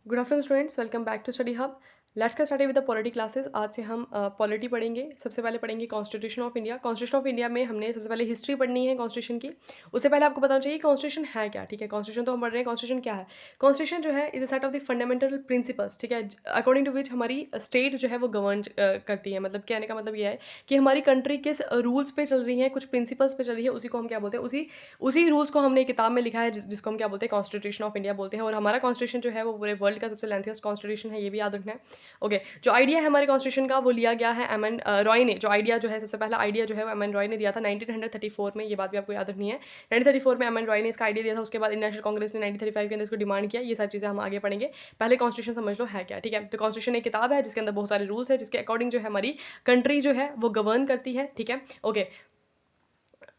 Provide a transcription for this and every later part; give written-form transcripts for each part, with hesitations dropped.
Good afternoon students, welcome back to Study Hub. Let's get started with the polity classes. आज से हम polity पढ़ेंगे। सबसे पहले पढ़ेंगे constitution of India. Constitution of India में हमने सबसे पहले हिस्ट्री पढ़नी है कॉन्स्टिट्यूशन की। उससे पहले आपको बताना चाहिए कॉन्स्टिट्यूशन है क्या। ठीक है, कॉन्स्टिट्यूशन तो हम पढ़ रहे हैं, कॉन्स्टिट्यूशन क्या है। कॉन्स्टिट्यूशन जो है is a set of the fundamental principles, ठीक है, अकॉर्डिंग टू विच हमारी स्टेट जो है वो गवर्न करती है। मतलब कहने का मतलब यह है कि हमारी कंट्री किस रूल्स पे चल रही है, कुछ प्रिंसिपल्स पे चल रही है, उसी को हम क्या बोलते हैं, उसी उसी रूल्स को हमने किताब में लिखा है जिसको हम क्या बोलते हैं, कॉन्स्टिट्यूशन ऑफ इंडिया बोलते हैं। और हमारा कॉन्स्टिट्यूशन जो है वो पूरे वर्ल्ड का सबसे लेंथीएस्ट कॉन्स्टिट्यूशन है, ये भी याद रखना है। ओके, जो आइडिया है हमारे कॉन्स्टिट्यूशन का वो लिया गया है एम एन रॉय ने। जो आइडिया जो है सबसे पहला आइडिया जो है वो एम एन रॉय ने दिया था 1934 में। ये बात भी आपको याद रखनी है, 1934 में एम एन रॉय ने इसका आइडिया दिया था। उसके बाद इंडियन नेशनल कांग्रेस ने 1935 के अंदर इसको डिमांड किया। ये सारी चीज़ें हम आगे पढ़ेंगे, पहले कॉन्स्टिट्यूशन समझ लो है क्या। ठीक है, तो कॉन्स्टिट्यूशन एक किताब है जिसके अंदर बहुत सारे रूल्स है, जिसके अकॉर्डिंग जो है हमारी कंट्री जो है वो गवर्न करती है। ठीक है, ओके।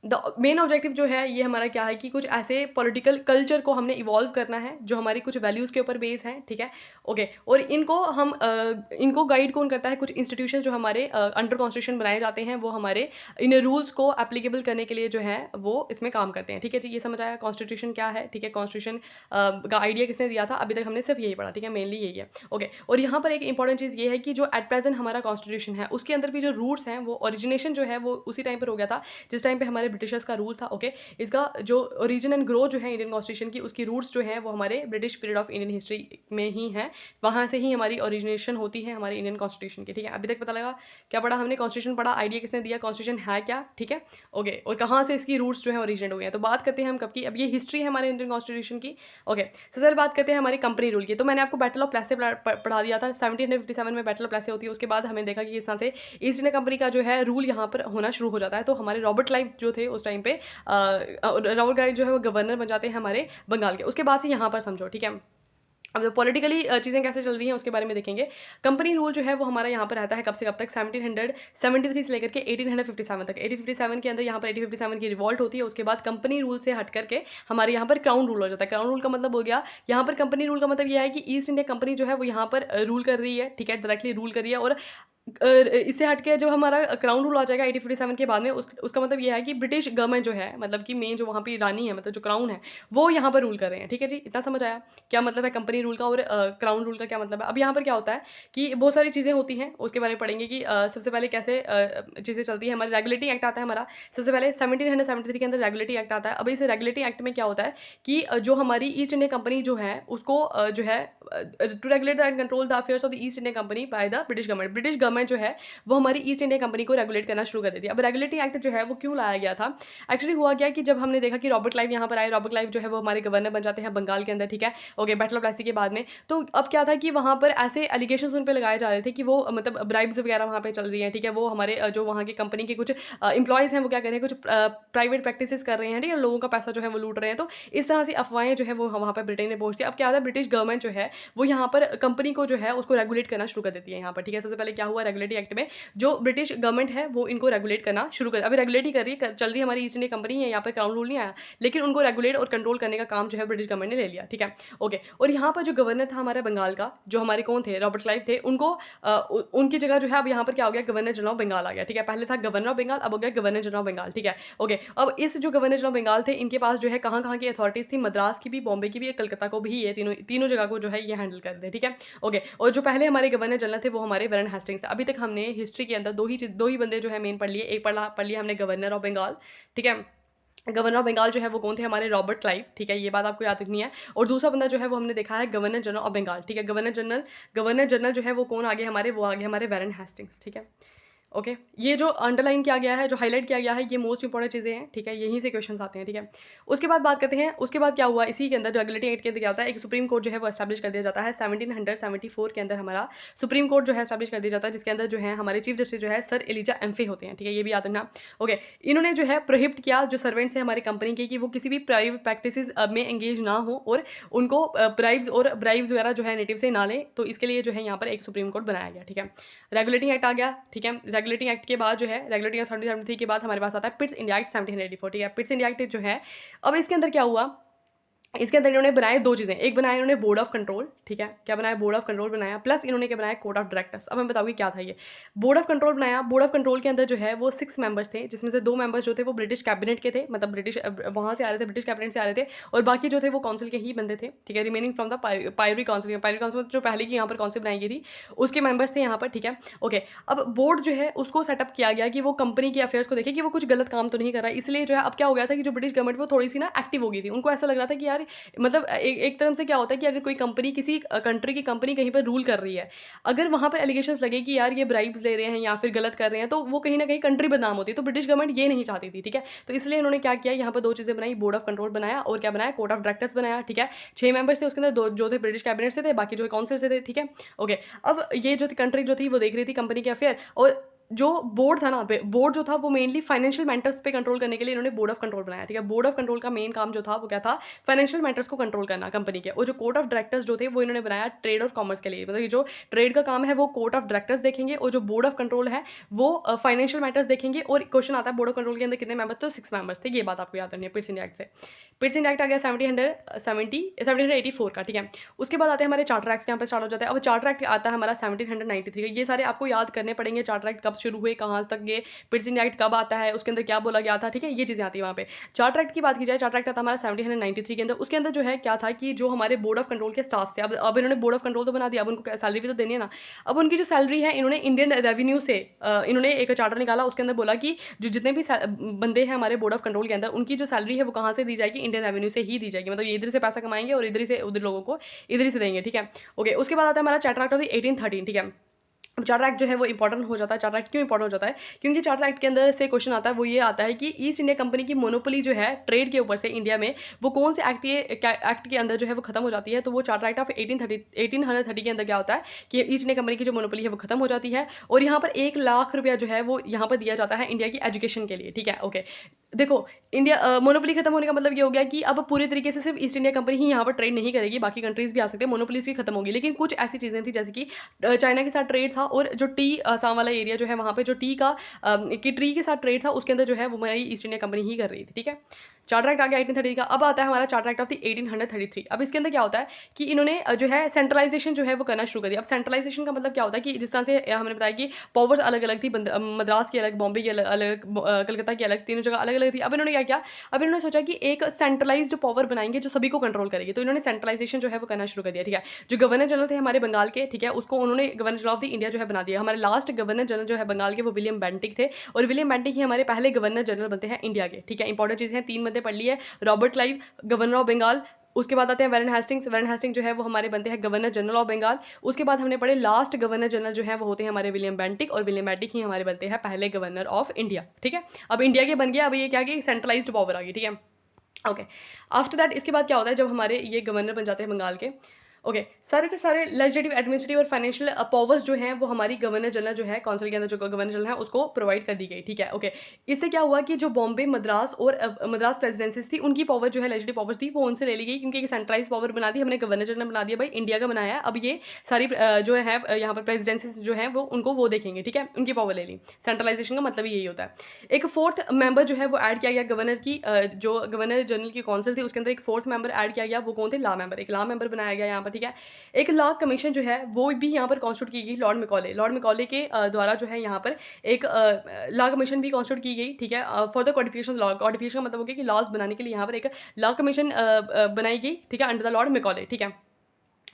द मेन ऑब्जेक्टिव जो है ये हमारा क्या है कि कुछ ऐसे पॉलिटिकल कल्चर को हमने इवॉल्व करना है जो हमारी कुछ वैल्यूज़ के ऊपर बेस हैं। ठीक है, ओके। और इनको हम इनको गाइड कौन करता है, कुछ इंस्टीट्यूशन जो हमारे अंडर कॉन्स्टिट्यूशन बनाए जाते हैं वो हमारे इन रूल्स को एप्लीकेबल करने के लिए जो है वो इसमें काम करते हैं। ठीक है जी, ये समझ आया कॉन्स्टिट्यूशन क्या है। ठीक है, कॉन्स्टिट्यूशन का आइडिया किसने दिया था, अभी तक हमने सिर्फ यही पढ़ा। ठीक है, मेनली यही है। ओके, और यहाँ पर एक इंपॉर्टेंट चीज़ ये है कि जो एट प्रेजेंट हमारा कॉन्स्टिट्यूशन है उसके अंदर भी जो रूल्स हैं वो ओरिजिनेशन जो है वो उसी टाइम पर हो गया था जिस टाइम पे हमारे ब्रिटिशर्स का रूल था। ओके, इसका जो ओरिजिन एंड ग्रो जो है इंडियन कॉन्स्टिट्यूशन की, उसकी रूट्स जो है वो हमारे British period of Indian history में ही है। वहाँ से ही हमारी ओरिजिनेशन होती है हमारे इंडियन कॉन्स्टिट्यूशन की। ठीक है, अभी तक पता लगा क्या पढ़ा हमने, कॉन्स्टिट्यूशन पढ़ा, आइडिया किसने दिया, कॉन्स्टिट्यूशन है क्या। ठीक है, ओके, और कहाँ से इसकी रूट्स जो है ओरिजिनेट हुए हैं। तो बात करते हैं हम कब की, अब ये हिस्ट्री है हमारे इंडियन कॉन्स्टिट्यूशन की। ओके, सबसे पहले बात करते हैं हमारी कंपनी रूल की। तो मैंने आपको बैटल ऑफ प्लेसी से पढ़ा दिया था, 1757 में बैटल ऑफ प्लेसी होती है। उसके बाद हमें देखा कि इस तरह से ईस्ट इंडिया कंपनी का जो है रूल यहाँ पर होना शुरू हो जाता है। तो हमारे रॉबर्ट क्लाइव जो थे उस टाइम पे रॉबर्ट क्लाइव जो है वो गवर्नर बन जाते हैं हमारे बंगाल के। उसके बाद से यहाँ पर समझो। ठीक है, अब जो पॉलिटिकली चीज़ें कैसे चल रही हैं उसके बारे में देखेंगे। कंपनी रूल जो है वो हमारा यहाँ पर रहता है कब से कब तक, 1773 से लेकर के 1857 तक। 1857 के अंदर यहाँ पर 1857 की रिवॉल्ट होती है। उसके बाद कंपनी रूल से हट करके हमारे यहाँ पर क्राउन रूल हो जाता है। क्राउन रूल का मतलब हो गया, यहाँ पर कंपनी रूल का मतलब यह है कि ईस्ट इंडिया कंपनी जो है वो यहाँ पर रूल कर रही है। ठीक है, डायरेक्टली रूल कर रही है। और इससे हटके जब हमारा क्राउन रूल आ जाएगा 1857 के बाद में, उसका मतलब ये है कि ब्रिटिश गवर्नमेंट जो है, मतलब कि मेन जो वहाँ पे रानी है, मतलब जो क्राउन है, वो यहाँ पर रूल कर रहे हैं। ठीक है जी, इतना समझ आया क्या मतलब है कंपनी रूल का और क्राउन रूल का क्या मतलब है। अब यहाँ पर क्या होता है कि बहुत सारी चीज़ें होती हैं, उसके बारे में पढ़ेंगे कि सबसे पहले कैसे चीज़ें चलती है। हमारा रेगुलेटिंग एक्ट आता है हमारा सबसे पहले 1773 के अंदर रेगुलेटिंग एक्ट आता है। अब इस रेगुलेटिंग एक्ट में क्या होता है कि जो हमारी ईस्ट इंडिया कंपनी जो है उसको जो है to regulate and control the affairs of the East India Company by the British government. British government जो है वो हमारी ईस्ट इंडिया कंपनी को रेगुलेट करना शुरू कर देती है। अब रेगुलेटिंग एक्ट जो है वो क्यों लाया गया था, एक्चुअली हुआ क्या कि जब हमने देखा कि रॉबर्ट क्लाइव यहाँ पर आए, रॉबर्ट क्लाइव जो है वो हमारे गवर्नर बन जाते हैं बंगाल के अंदर। ठीक है, ओके, बैटल ऑफ प्लेसी के बाद में। तो अब क्या था कि वहाँ पर ऐसे एलिगेशन उन पर लगाए जा रहे थे कि वो मतलब ब्राइब्स वगैरह वहाँ पे चल रही हैं। ठीक है, वो हमारे जो वहाँ की कंपनी के कुछ इंप्लॉयज़ हैं वो क्या कर रहे हैं, कुछ प्राइवेट प्रैक्टिसेस कर रहे हैं। ठीक है, लोगों का पैसा जो है वो लूट रहे हैं। तो इस तरह से अफवाहें जो है वो वहाँ पर ब्रिटेन ने पहुँच दी। अब क्या था, ब्रिटिश गवर्नमेंट जो है वो यहाँ पर कंपनी को जो है उसको रेगुलेट करना शुरू कर देती है यहाँ पर। ठीक है, सबसे पहले क्या हुआ, रेगुलेटिंग एक्ट में जो ब्रिटिश गवर्नमेंट है वो इनको रेगुलेट करना शुरू कर, अभी रेगुलेट ही कर रही है, चल रही है हमारी ईस्ट इंडिया कंपनी है, यहाँ पर क्राउन रूल नहीं आया, लेकिन उनको रेगुलेट और कंट्रोल करने का काम जो है ब्रिटिश गवर्नमेंट ने ले लिया। ठीक है, ओके। और यहाँ पर जो गवर्नर था हमारे बंगाल का, जो हमारे कौन थे, रॉबर्ट क्लाइव थे, उनको उनकी जगह जो है अब यहाँ पर क्या हो गया, गवर्नर जनरल ऑफ बंगाल आ गया। ठीक है, पहले था गवर्नर ऑफ बंगाल, अब हो गया गवर्नर जनरल ऑफ बंगाल। ठीक है, ओके। अब इस जो गवर्नर जनरल ऑफ बंगाल थे इनके पास जो है कहाँ कहाँ की अथॉरिटीज़ थी, मद्रास की भी, बॉम्बे की भी, कलकत्ता को भी, ये तीनों तीनों जगह को जो है ये हैंडल करते हैं। ठीक है, ओके। और जो पहले हमारे गवर्नर जनरल थे वो हमारे वरन हेस्टिंग्स थे। अभी तक हमने हिस्ट्री के अंदर दो ही बंदे जो है मेन पढ़ लिए। एक पढ़ लिया हमने गवर्नर ऑफ बंगाल। ठीक है, गवर्नर ऑफ बंगाल जो है वो कौन थे, हमारे रॉबर्ट क्लाइव। ठीक है, ये बात आपको याद रखनी है। और दूसरा बंदा जो है वो हमने देखा है गवर्नर जनरल ऑफ बंगाल। ठीक है, गवर्नर जनरल जो है वो कौन आगे हमारे, वो आगे हमारे वैरन हेस्टिंग्स। ठीक है, ओके। ये जो अंडरलाइन किया गया है, जो हाईलाइट किया गया है, ये मोस्ट इंपॉर्टेंट चीज़ें हैं। ठीक है, यहीं से क्वेश्चंस आते हैं। ठीक है, उसके बाद बात करते हैं उसके बाद क्या हुआ, इसी के अंदर रेगुलेटिंग एक्ट के अंदर क्या होता है, एक सुप्रीम कोर्ट जो है वो एस्टैब्लिश कर दिया जाता है 1774 के अंदर। हमारा सुप्रीम कोर्ट जो है एस्टैब्लिश कर दिया जाता है जिसके अंदर जो है हमारे चीफ जस्टिस जो है सर एलिजा एम्फे होते हैं। ठीक है, ये भी याद रखना। ओके, इन्होंने जो है प्रोहिबिट किया जो सर्वेंट्स हैं हमारी कंपनी के कि वो किसी भी प्राइवेट प्रैक्टिसेस में एंगेज ना हो और उनको ब्राइब्स वगैरह जो है नेटिव से ना लें। तो इसके लिए जो है यहाँ पर एक सुप्रीम कोर्ट बनाया गया। ठीक है, रेगुलेटिंग एक्ट आ गया। ठीक है, रेगुलेटिंग एक्ट के बाद जो है रेगुलेटिंग एक्ट 1773 के बाद हमारे पास आता है पिट्स इंडिया एक्ट 1784। ठीक है, पिट्स इंडिया एक्ट जो है, अब इसके अंदर क्या हुआ इसके अंदर इन्होंने बनाए दो चीज़ें, एक बनाया इन्होंने बोर्ड ऑफ कंट्रोल, ठीक है, क्या बनाया, बोर्ड ऑफ कंट्रोल बनाया, प्लस इन्होंने क्या बनाया, कोर्ट ऑफ डायरेक्टर्स। अब मैं बताऊँगी क्या था ये। बोर्ड ऑफ कंट्रोल बनाया, बोर्ड ऑफ कंट्रोल के अंदर जो है वो 6 मेंबर्स थे, जिसमें से 2 मेंबर्स जो थे वो ब्रिटिश कैबिनेट के थे, मतलब ब्रिटिश वहाँ से आ रहे थे, ब्रिटिश कैबिनेट से आ रहे थे, और बाकी जो थे वो काउंसिल के ही बंदे थे, ठीक है, रिमेनिंग फ्रॉम द पायरी काउंसिल। पायरी काउंसिल जो पहले की यहाँ पर काउंसिल बनाई गई थी, उसके मेंबर्स थे यहाँ पर, ठीक है, ओके। अब बोर्ड जो है उसको सेटअप किया गया कि वो कंपनी के अफेयर्स को देखे कि वो कुछ गलत काम तो नहीं कर रहा है, इसलिए जो है अब क्या हो गया था कि जो ब्रिटिश गवर्नमेंट वो थोड़ी सी ना एक्टिव हो गई थी, उनको ऐसा लग रहा था कि यार मतलब एक तरह से क्या होता है कि अगर कोई कंपनी किसी कंट्री की कंपनी कहीं पर रूल कर रही है, अगर वहाँ पर एलिगेशंस लगे कि यार ये ब्राइब्स ले रहे हैं या फिर गलत कर रहे हैं, तो वो कहीं ना कहीं कंट्री बदनाम होती है, तो ब्रिटिश गवर्नमेंट ये नहीं चाहती थी, ठीक है। तो इसलिए इन्होंने क्या किया, यहाँ पर दो चीज़ें बनाई, बोर्ड ऑफ कंट्रोल बनाया और क्या बनाया, कोर्ट ऑफ डायरेक्टर्स बनाया, ठीक है। 6 मेंबर्स थे उसके अंदर, दो जो थे ब्रिटिश कैबिनेट से थे, बाकी जो काउंसिल से थे, ठीक है, ओके। अब ये जो कंट्री जो थी वो देख रही थी कंपनी के अफेयर, और जो बोर्ड था ना, बोर्ड जो था वो मेनली फाइनेंशियल मैटर्स पे कंट्रोल करने के लिए इन्होंने बोर्ड ऑफ कंट्रोल बनाया, ठीक है। बोर्ड ऑफ कंट्रोल का मेन काम जो था वो क्या था, फाइनेंशियल मैटर्स को कंट्रोल करना कंपनी के, और जो कोर्ट ऑफ डायरेक्टर्स जो थे वो इन्होंने बनाया ट्रेड और कॉमर्स के लिए, मतलब ये जो ट्रेड का काम है वो कोर्ट ऑफ डायरेक्टर्स देखेंगे, और जो बोर्ड ऑफ कंट्रोल है वो फाइनेंशियल मैटर्स देखेंगे। और क्वेश्चन आता है बोर्ड ऑफ कंट्रोल के अंदर कितने मेंबर, तो 6 मेंबर्स थे, ये बात आपको याद रखनी है पिट्स इंडिया एक्ट से। पिट्स इंडिया एक्ट आ गया 1784 का, ठीक है। उसके बाद आते हैं हमारे चार्टर एक्ट, यहाँ पर स्टार्ट हो जाता है। अब चार्टर एक्ट आता है हमारा 1793 का, ये सारे आपको याद करने पड़ेंगे, चार्टर एक्ट कब शुरू हुए, कहाँ तक गए, पिट्स इंडिया एक्ट कब आता है, उसके अंदर क्या बोला गया था, ठीक है, ये चीज़ें आती है वहाँ पे। चार्टर एक्ट की बात की जाए, चार्टर एक्ट आता है हमारा 1793 के अंदर, उसके अंदर जो है क्या था कि जो हमारे बोर्ड ऑफ कंट्रोल के स्टाफ थे, अब इन्होंने बोर्ड ऑफ कंट्रोल तो बना दिया, अब उनको सैलरी भी तो देनी है ना। अब उनकी जो सैलरी है इन्होंने इंडियन रेवेन्यू से इन्होंने एक चार्टर निकाला, उसके अंदर बोला कि जो जितने भी बंदे हैं हमारे बोर्ड ऑफ कंट्रोल के अंदर, उनकी जो सैलरी है वो कहाँ से दी जाएगी, इंडियन रेवेन्यू से ही दी जाएगी, मतलब ये इधर से पैसा कमाएंगे और इधर से उधर लोगों को इधर ही से देंगे, ठीक है, ओके। उसके बाद आता है हमारा चार्टर एक्ट ऑफ 1813, ठीक है। चार्टर एक्ट जो है वो इंपॉर्टेंट हो जाता है। चार्टर एक्ट क्यों इंपॉर्टेंट हो जाता है, क्योंकि चार्टर एक्ट के अंदर से क्वेश्चन आता है, वो ये आता है कि ईस्ट इंडिया कंपनी की मोनोपोली जो है ट्रेड के ऊपर से इंडिया में, वो कौन से एक्ट के अंदर जो है वो खत्म हो जाती है। तो वो चार्टर एक्ट ऑफ 1830 के अंदर क्या होता है कि ईस्ट इंडिया कंपनी की जो मोनोपोली है वो खत्म हो जाती है, और यहाँ पर 1 लाख रुपया जो है वो यहाँ पर दिया जाता है इंडिया की एजुकेशन के लिए, ठीक है, ओके। देखो, इंडिया मोनोपोली खत्म होने का मतलब ये हो गया कि अब पूरी तरीके से सिर्फ ईस्ट इंडिया कंपनी ही यहाँ पर ट्रेड नहीं करेगी, बाकी कंट्रीज भी आ सकते हैं, मोनोपोली उसकी खत्म होगी। लेकिन कुछ ऐसी चीज़ें थी जैसे कि चाइना के साथ ट्रेड था, और जो टी आसाम वाला एरिया जो है वहाँ पे जो टी का कि ट्री के साथ ट्रेड था, उसके अंदर जो है वो हमारी ईस्ट इंडिया कंपनी ही कर रही थी, ठीक है। चार्टर एक्ट आ गया 1830 का। अब आता है हमारा चार्टर एक्ट ऑफ द 1833। अब इसके अंदर क्या होता है कि इन्होंने जो है सेंट्रलाइजेशन जो है वो करना शुरू कर दिया। अब सेंट्रलाइजेशन का मतलब क्या होता है कि जिस तरह से हमने बताया कि पावर्स अलग अलग थी, मद्रास की अलग, बॉम्बे की अलग अलग, कलकत्ता की अलग, तीनों जगह अलग अलग थी। अब इन्होंने क्या किया, अब इन्होंने सोचा कि एक सेंट्रलाइज जो पावर बनाएंगे जो सभी को कंट्रोल करेगी, तो इन्होंने सेंट्रलाइजेशन जो है वो करना शुरू कर दिया, ठीक है। जो गवर्नर जनरल थे हमारे बंगाल के, ठीक है, उसको उन्होंने governor general of the India जो है बना दिया। हमारे लास्ट गवर्नर जनरल जो है बंगाल के वो विलियम बेंटिक थे, और विलियम बेंटिक ही हमारे पहले गवर्नर जनरल बनते हैं इंडिया के, ठीक है। इंपॉर्टेंट चीज़ें हैं, 3 बंदे पढ़ लिए, Robert Clive governor of Bengal, उसके बाद आते हैं वैरन हेस्टिंग्स। वैरन हेस्टिंग जो है वो हमारे बनते हैं गवर्नर जनरल ऑफ बंगाल। उसके बाद हमने पढ़े लास्ट गवर्नर जनरल जो है वो होते हैं हमारे विलियम बेंटिक, और विलियम बेंटिक ही हमारे बनते हैं पहले गवर्नर ऑफ इंडिया, ठीक है। अब इंडिया के बन गया, अब ये क्या कि सेंट्रलाइज्ड पावर आ गई, ठीक है, ओके। आफ्टर दैट इसके बाद क्या होता है, जब हमारे ये गवर्नर बन जाते हैं बंगाल के, ओके, सारे के सारे लेजिस्लेटिव, एडमिनिस्ट्रेटिव और फाइनेंशियल पावर्स जो हैं वो हमारी गवर्नर जनरल जो है काउंसिल के अंदर जो गवर्नर जनरल है उसको प्रोवाइड कर दी गई, ठीक है, ओके। इससे क्या हुआ कि जो बॉम्बे, मद्रास और मद्रास प्रेसिडेंसीज थी, उनकी पावर जो है लेजिस्लेटिव पावर्स थी वो उनसे ले ली गई, क्योंकि एक सेंट्रलाइज पावर बना दी हमने, गवर्नर जनरल बना दिया, भाई इंडिया का बनाया है, अब ये सारी जो है यहाँ पर प्रेसिडेंसीज जो है वो उनको वो देखेंगे, ठीक है, उनकी पावर ले ली। सेंट्रलाइजेशन का मतलब यही होता है। एक फोर्थ मेंबर जो है वो ऐड किया गया गवर्नर की, जो गवर्नर जनरल की काउंसिल थी उसके अंदर एक फोर्थ मेंबर ऐड किया गया, वो कौन थे, लॉ मेंबर। एक लॉ मेंबर बनाया गया यहाँ पर, ठीक है। एक लॉ कमीशन जो है वो भी यहाँ पर कॉन्स्टिट्यूट की गई, लॉर्ड मैकॉले के द्वारा जो है यहाँ पर एक लॉ कमीशन भी कॉन्स्टिट्यूट की गई, ठीक है, for the codification law. Codification का मतलब हो गया कि लॉज बनाने के लिए यहाँ पर एक लॉ कमीशन बनाई गई, ठीक है, अंडर द लॉर्ड मैकॉले, ठीक है,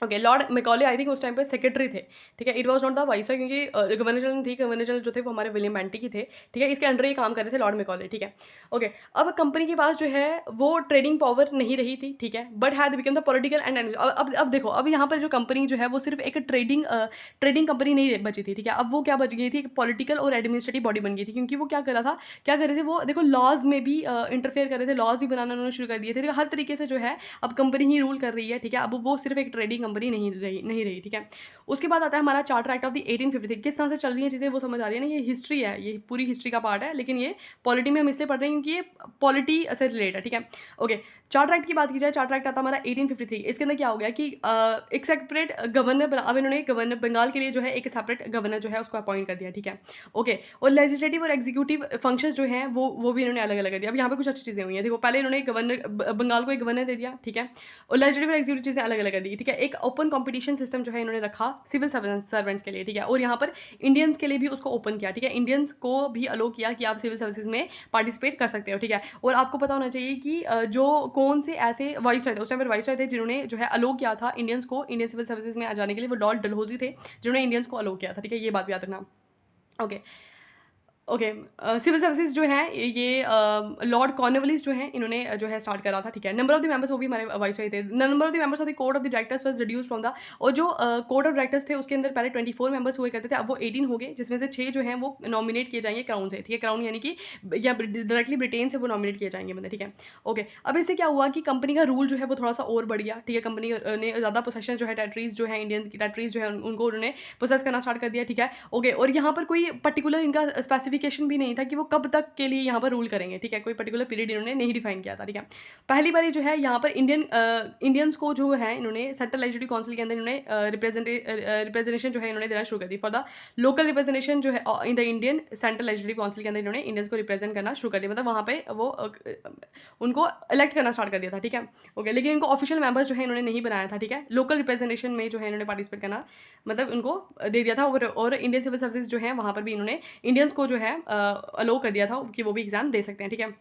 okay. Lord Macaulay I think उस टाइम पे सेक्रेटरी थे, ठीक है, it was not the viceroy, क्योंकि गवर्नर जनरल थी, गवर्नर जनरल जो थे वो हमारे विलियम बेंटिक ही थे, ठीक है, इसके अंडर ही काम कर रहे थे लॉर्ड मैकॉले, ठीक है, ओके। अब कंपनी के पास जो है वो ट्रेडिंग पावर नहीं रही थी, ठीक है, but had become the political and अब देखो, अब यहाँ पर जो कंपनी जो है वो सिर्फ एक ट्रेडिंग कंपनी नहीं बची थी, ठीक है, अब वो क्या बच गई थी, एक पॉलिटिकल और एडमिनिस्ट्रेटिव बॉडी बन गई थी, क्योंकि वो क्या कर रहा था, क्या कर रहे थे वो, देखो लॉज में भी इंटरफेयर कर रहे थे, लॉज भी बनाना उन्होंने शुरू कर दिए थे, हर तरीके से जो है अब कंपनी ही रूल कर रही है, ठीक है। अब वो सिर्फ एक ट्रेडिंग कंपनी नहीं रही, ठीक है। उसके बाद आता है हमारा चार्टर एक्ट ऑफ द 1853। किस तरह से चल रही है चीज़ें वो समझ आ रही है ना, ये हिस्ट्री है, ये पूरी हिस्ट्री का पार्ट है, लेकिन ये पॉलिटी में हम इसलिए पढ़ रहे हैं क्योंकि ये पॉलिटी से रिलेटेड है, ठीक है। ओके, चार्टर एक्ट की बात की जाए, चार्टर एक्ट आता है हमारा 1853। इसके अंदर क्या हो गया कि एक सेपरेट गवर्नर, अब इन्होंने गवर्नर बंगाल के लिए जो है एक सेपरेट गवर्नर जो है उसको अपॉइंट कर दिया, ठीक है। ओके, और लेजिस्लेटिव और एग्जीक्यूटिव फंक्शंस जो हैं वो भी इन्होंने अलग अलग कर दिया। अब यहाँ पे कुछ अच्छी चीज़ें हुई हैं, देखो पहले इन्होंने बंगाल को एक गवर्नर दे दिया, ठीक है, और लेजिस्लेटिव और एग्जीक्यूटिव चीज़ें अलग अलग कर दी, ठीक है। एक ओपन कॉम्पिटिशन सिस्टम जो है इन्होंने रखा सिविल सर्वेंट्स के लिए, ठीक है, और यहाँ पर इंडियंस के लिए भी उसको ओपन किया, ठीक है। इंडियंस को भी अलो किया कि आप सिविल सर्विसेज में पार्टिसिपेट कर सकते हो, ठीक है। और आपको पता होना चाहिए कि जो कौन से ऐसे वाइसरॉय थे उस टाइम पर, वाइसरॉय थे जिन्होंने जो है अलो किया था इंडियंस को इंडियन सिविल सर्विसेज में आ जाने के लिए, वो लॉर्ड डलहौजी थे जिन्होंने इंडियंस को अलो किया था, ठीक है, ये बात भी याद रखना। ओके ओके, सिविल सर्विसेज जो है ये लॉर्ड कॉर्नवालिस जो है इन्होंने जो है स्टार्ट करा था, ठीक है। नंबर ऑफ द मेंबर्स वो भी हमारे वाइसरॉय थे। Number of the members of the court of the directors was reduced from the, और जो कोर्ट ऑफ डायरेक्टर्स थे उसके अंदर पहले 24 मेंबर्स हुए करते थे, अब वो 18 हो गए, जिसमें से 6 जो हैं वो नॉमिनेट किए जाएंगे क्राउन से, ठीक है। क्राउन यानी कि या डायरेक्टली ब्रिटेन से वो नॉमिनेट किए जाएंगे बंदे, ठीक है। ओके, अब इससे क्या हुआ कि कंपनी का रूल जो है वो थोड़ा सा और बढ़ गया, ठीक है। कंपनी ने ज़्यादा पोसेशन जो है टेरिटरीज जो है इंडियन की टेरिटरीज जो है उनको उन्होंने पोसेस करना स्टार्ट कर दिया, ठीक है। ओके, और यहाँ पर कोई पर्टिकुलर इनका स्पेसिफिकेशन भी नहीं था कि वो कब तक के लिए यहाँ पर रूल करेंगे, ठीक है। कोई पर्टिकुलर पीरियड इन्होंने नहीं डिफाइन किया था, ठीक है। पहली बारी जो है यहाँ पर इंडियंस को जो है इन्होंने सेंट्रल लेजिस्लेटिव काउंसिल के अंदर इन्होंने रिप्रेजेंटेशन जो है इन्होंने देना शुरू कर दी फॉर द लोकल रिप्रेजेंटेशन जो है in the Indian central legislative council के अंदर इन्होंने इंडियंस को रिप्रेजेंट करना शुरू कर दिया, मतलब वहाँ पे वो उनको इलेक्ट करना स्टार्ट कर दिया था, ठीक है। ओके, लेकिन इनको ऑफिशियल मेंबर्स जो है इन्होंने नहीं बनाया था, ठीक है। लोकल रिप्रेजेंटेशन में जो है इन्होंने पार्टिसिपेट करना मतलब उनको दे दिया था, और इंडियन सिविल सर्विसेज जो है वहाँ पर भी इन्होंने इंडियंस को जो है अलो कर दिया था कि वो भी एग्जाम दे सकते हैं, ठीक है।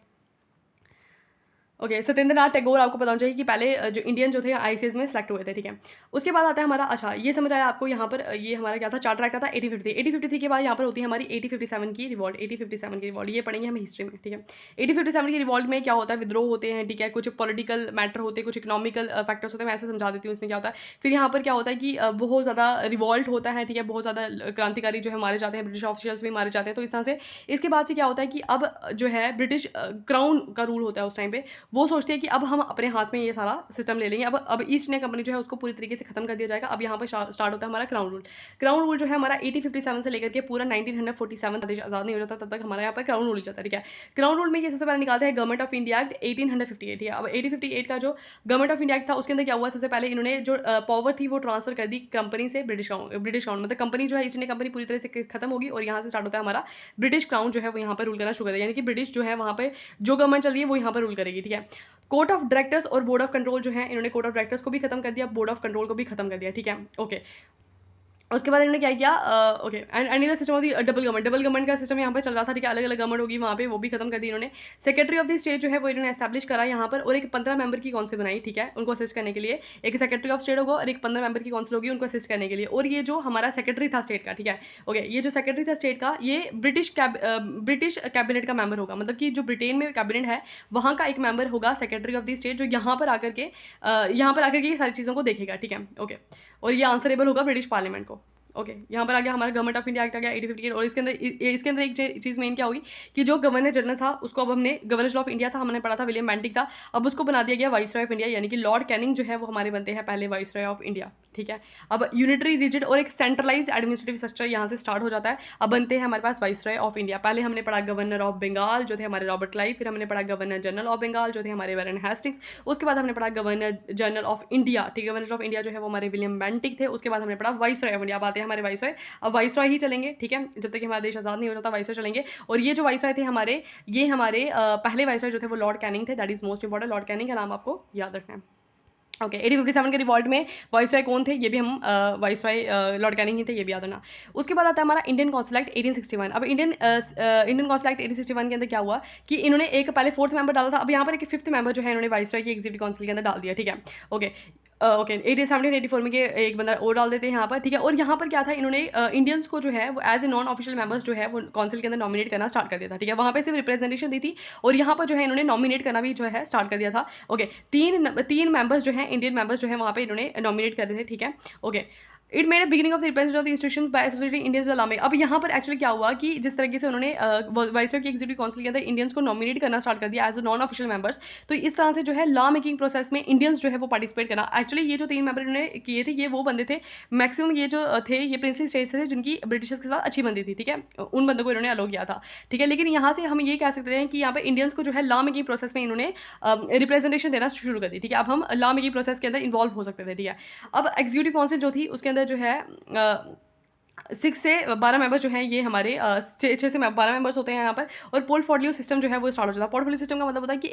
ओके, सत्येंद्रनाथ टैगोर आपको पता होना चाहिए कि पहले जो इंडियन जो थे आईसीएस में सेलेक्ट हुए थे, ठीक है। उसके बाद आता है हमारा, अच्छा ये समझ आया आपको, यहाँ पर ये हमारा क्या था, चार्टर एक्ट था 1853 के बाद यहाँ पर होती है हमारी 1857 की रिवॉल्ट, 1857 की रिवॉल्ट ये पढ़ेंगे हम हिस्ट्री में, ठीक है। 1857 की रिवॉल्ट में क्या होता है, विद्रोह होते हैं, ठीक है, कुछ पॉलिटिकल मैटर होते हैं, कुछ इकोनॉमिकल फैक्टर्स होते हैं, मैं ऐसे समझा देती हूँ इसमें क्या होता है। फिर यहाँ पर क्या होता है कि बहुत ज़्यादा रिवॉल्ट होता है, ठीक है, बहुत ज़्यादा क्रांतिकारी जो है मारे जाते हैं, ब्रिटिश ऑफिशियल्स भी मारे जाते हैं, तो इस तरह से इसके बाद से क्या होता है कि अब जो है ब्रिटिश क्राउन का रूल होता है उस टाइम पे, वो सोचते हैं कि अब हम अपने हाथ में ये सारा सिस्टम ले लेंगे, अब ईस्ट इंडिया कंपनी जो है उसको पूरी तरीके से खत्म कर दिया जाएगा। अब यहाँ पर स्टार्ट होता है हमारा क्राउन रूल। क्राउन रूल जो है हमारा 1857 से लेकर के पूरा 1947 देश आज़ाद नहीं हो जाता तब तक हमारा यहाँ पर क्राउन रूल चलता है, ठीक है। क्राउन रूल में ये सबसे पहले निकालते हैं गवर्नमेंट ऑफ इंडिया एक्ट 1858, ठीक है। अब 1858 का जो गवर्नमेंट ऑफ इंडिया एक्ट था उसके अंदर क्या हुआ, सबसे पहले इन्होंने जो पावर थी वो ट्रांसफर कर दी कंपनी से ब्रिटिश क्राउन, मतलब कंपनी जो है ईस्ट इंडिया कंपनी पूरी तरह से खत्म होगी और यहाँ से स्टार्ट होता है हमारा ब्रिटिश क्राउन जो है वो यहाँ पर रूल करना शुरू कर दिया, यानी कि ब्रिटिश जो है वहाँ पर जो गवर्नमेंट चल रही है वो यहाँ पर रूल करेगी, ठीक है। कोर्ट ऑफ डायरेक्टर्स और बोर्ड ऑफ कंट्रोल जो है इन्होंने कोर्ट ऑफ डायरेक्टर्स को भी खत्म कर दिया, बोर्ड ऑफ कंट्रोल को भी खत्म कर दिया, ठीक है। ओके, उसके बाद इन्होंने क्या किया, okay, and the system of the double government का सिस्टम यहाँ पर चल रहा था, ठीक है। अलग अलग गवर्नमेंट होगी वहाँ पे, वो भी खत्म कर दी इन्होंने। सेक्रेटरी ऑफ द स्टेट जो है वो इन्होंने एस्टैब्लिश करा यहाँ पर, और एक 15 मेंबर की काउंसिल बनाई, ठीक है, उनको असिस्ट करने के लिए। एक सेक्रेटरी ऑफ स्टेट होगा और एक 15 मेंबर की काउंसिल होगी उनको असिस्ट करने के लिए। और ये जो हमारा सेक्रेटरी था स्टेट का, ठीक है, ओके, ये जो सेक्रेटरी था स्टेट का ये ब्रिटिश कैबिनेट का मेंबर होगा, मतलब कि जो ब्रिटेन में कैबिनेट है वहाँ का एक मेंबर होगा सेक्रेटरी ऑफ द स्टेट, जो यहाँ पर आकर के ये सारी चीज़ों को देखेगा, ठीक है। ओके, और ये आंसरेबल होगा ब्रिटिश पार्लियामेंट को। ओके, यहाँ पर आ गया हमारा गवर्नमेंट ऑफ इंडिया एक्ट आ गया 1858, और इसके अंदर एक चीज़ मेन क्या होगी कि जो गवर्नर जनरल था उसको अब हमने, गवर्नर ऑफ इंडिया था हमने पढ़ा था विलियम बेंटिक था, अब उसको बना दिया गया वाइसरॉय ऑफ इंडिया, यानी कि लॉर्ड कैनिंग जो है वो हमारे बनते हैं पहले वाइसरॉय ऑफ इंडिया, ठीक है। अब यूनिटरी रिजिड और एक सेंट्रलाइज एडमिनिस्ट्रेटिव स्ट्रक्चर यहाँ से स्टार्ट हो जाता है। अब बनते हैं हमारे पास वाइसरॉय ऑफ इंडिया। पहले हमने पढ़ा गवर्नर ऑफ बंगाल जो थे हमारे रॉबर्ट क्लाइव, फिर हमने पढ़ा गवर्नर जनरल ऑफ बंगाल जो थे हमारे वारेन हेस्टिंग्स, उसके बाद हमने पढ़ा गवर्नर जनरल ऑफ इंडिया, ठीक है, गवर्नर ऑफ इंडिया जो है वो हमारे विलियम बेंटिक थे। उसके बाद हमने पढ़ा वाइसरॉय ऑफ इंडिया। अब आते हैं हमारे वाइसरॉय, अब वाइसरॉय ही चलेंगे, ठीक है, जब तक कि हमारा देश आज़ाद नहीं हो जाता वाइसरॉय चलेंगे। और ये जो वाइसरॉय थे हमारे, ये हमारे पहले वाइसरॉय जो थे वो लॉर्ड कैनिंग थे, that is most important, Lord Canning का नाम आपको याद रखना है। ओके, 1857 के रिवॉल्ट में वाइसरॉय कौन थे, ये भी हम वाइसरॉय लॉर्ड कैनिंग ही थे, ये भी याद रखना। उसके बाद आता है हमारा इंडियन काउंसिल एक्ट 1861। अब इंडियन काउंसिल एक्ट 1861 के अंदर क्या हुआ कि इन्होंने एक पहले 4th मेंबर डाला था, अब यहाँ पर एक 5th मेंबर जो है इन्होंने वाइसरॉय की एग्जीक्यूटिव काउंसिल के अंदर डाल दिया, ठीक है। ओके, 1784 में के एक बंदा और डाल देते हैं यहाँ पर, ठीक है। और यहाँ पर क्या था, इन्होंने इंडियंस को जो है वो as a non official members जो है वो काउंसिल के अंदर नॉमिनेट करना स्टार्ट कर दिया था, ठीक है। वहाँ पे सिर्फ रिप्रेजेंटेशन दी थी और यहाँ पर जो है इन्होंने नॉमिनेट करना भी जो है स्टार्ट कर दिया था। ओके, तीन मेंबर्स जो हैं इंडियन मेंबर्स जो है वहाँ पे इन्होंने नॉमिनेट कर दिए थे, ठीक है। Okay, it made beginning of the representation of the institution by associated Indians with लामे। अब यहाँ पर एक्चुअली क्या हुआ कि जिस तरीके से उन्होंने वाइसरॉय की एग्जीक्यूटिव काउंसिल के अंदर इंडियंस को नॉमिनेट करना स्टार्ट कर दिया as a non official members, तो इस तरह से जो है लॉ मेकिंग प्रोसेस में इंडियंस जो है वो पार्टिसिपेट करना। एक्चुअली ये जो 3 मेंबर इन्होंने किए थे ये वो बंदे थे, मैक्सिमम ये जो थे ये प्रिंसली स्टेट्स थे जिनकी ब्रिटिशर्स के साथ अच्छी बनती थी, ठीक है, उन बंदों को इन्होंने अलो किया था, ठीक है। लेकिन यहाँ से हम ये कह सकते हैं कि यहाँ पर इंडियंस को जो है लॉ मेकिंग प्रोसेस में इन्होंने रिप्रेजेंटेशन देना शुरू कर दी, ठीक है। अब हम लॉ मेकिंग प्रोसेस के अंदर इन्वॉल्व हो सकते थे, ठीक है। अब एग्जीक्यूटिव काउंसिल जो थी उसके अंदर जो है 6 से 12 मेंबर्स जो हैं ये हमारे 6 से 12 मेंबर्स होते हैं यहाँ पर, और पोर्टफोलियो सिस्टम जो है वो स्टार्ट हो जाता है। पोर्टफोलियो सिस्टम का मतलब होता है कि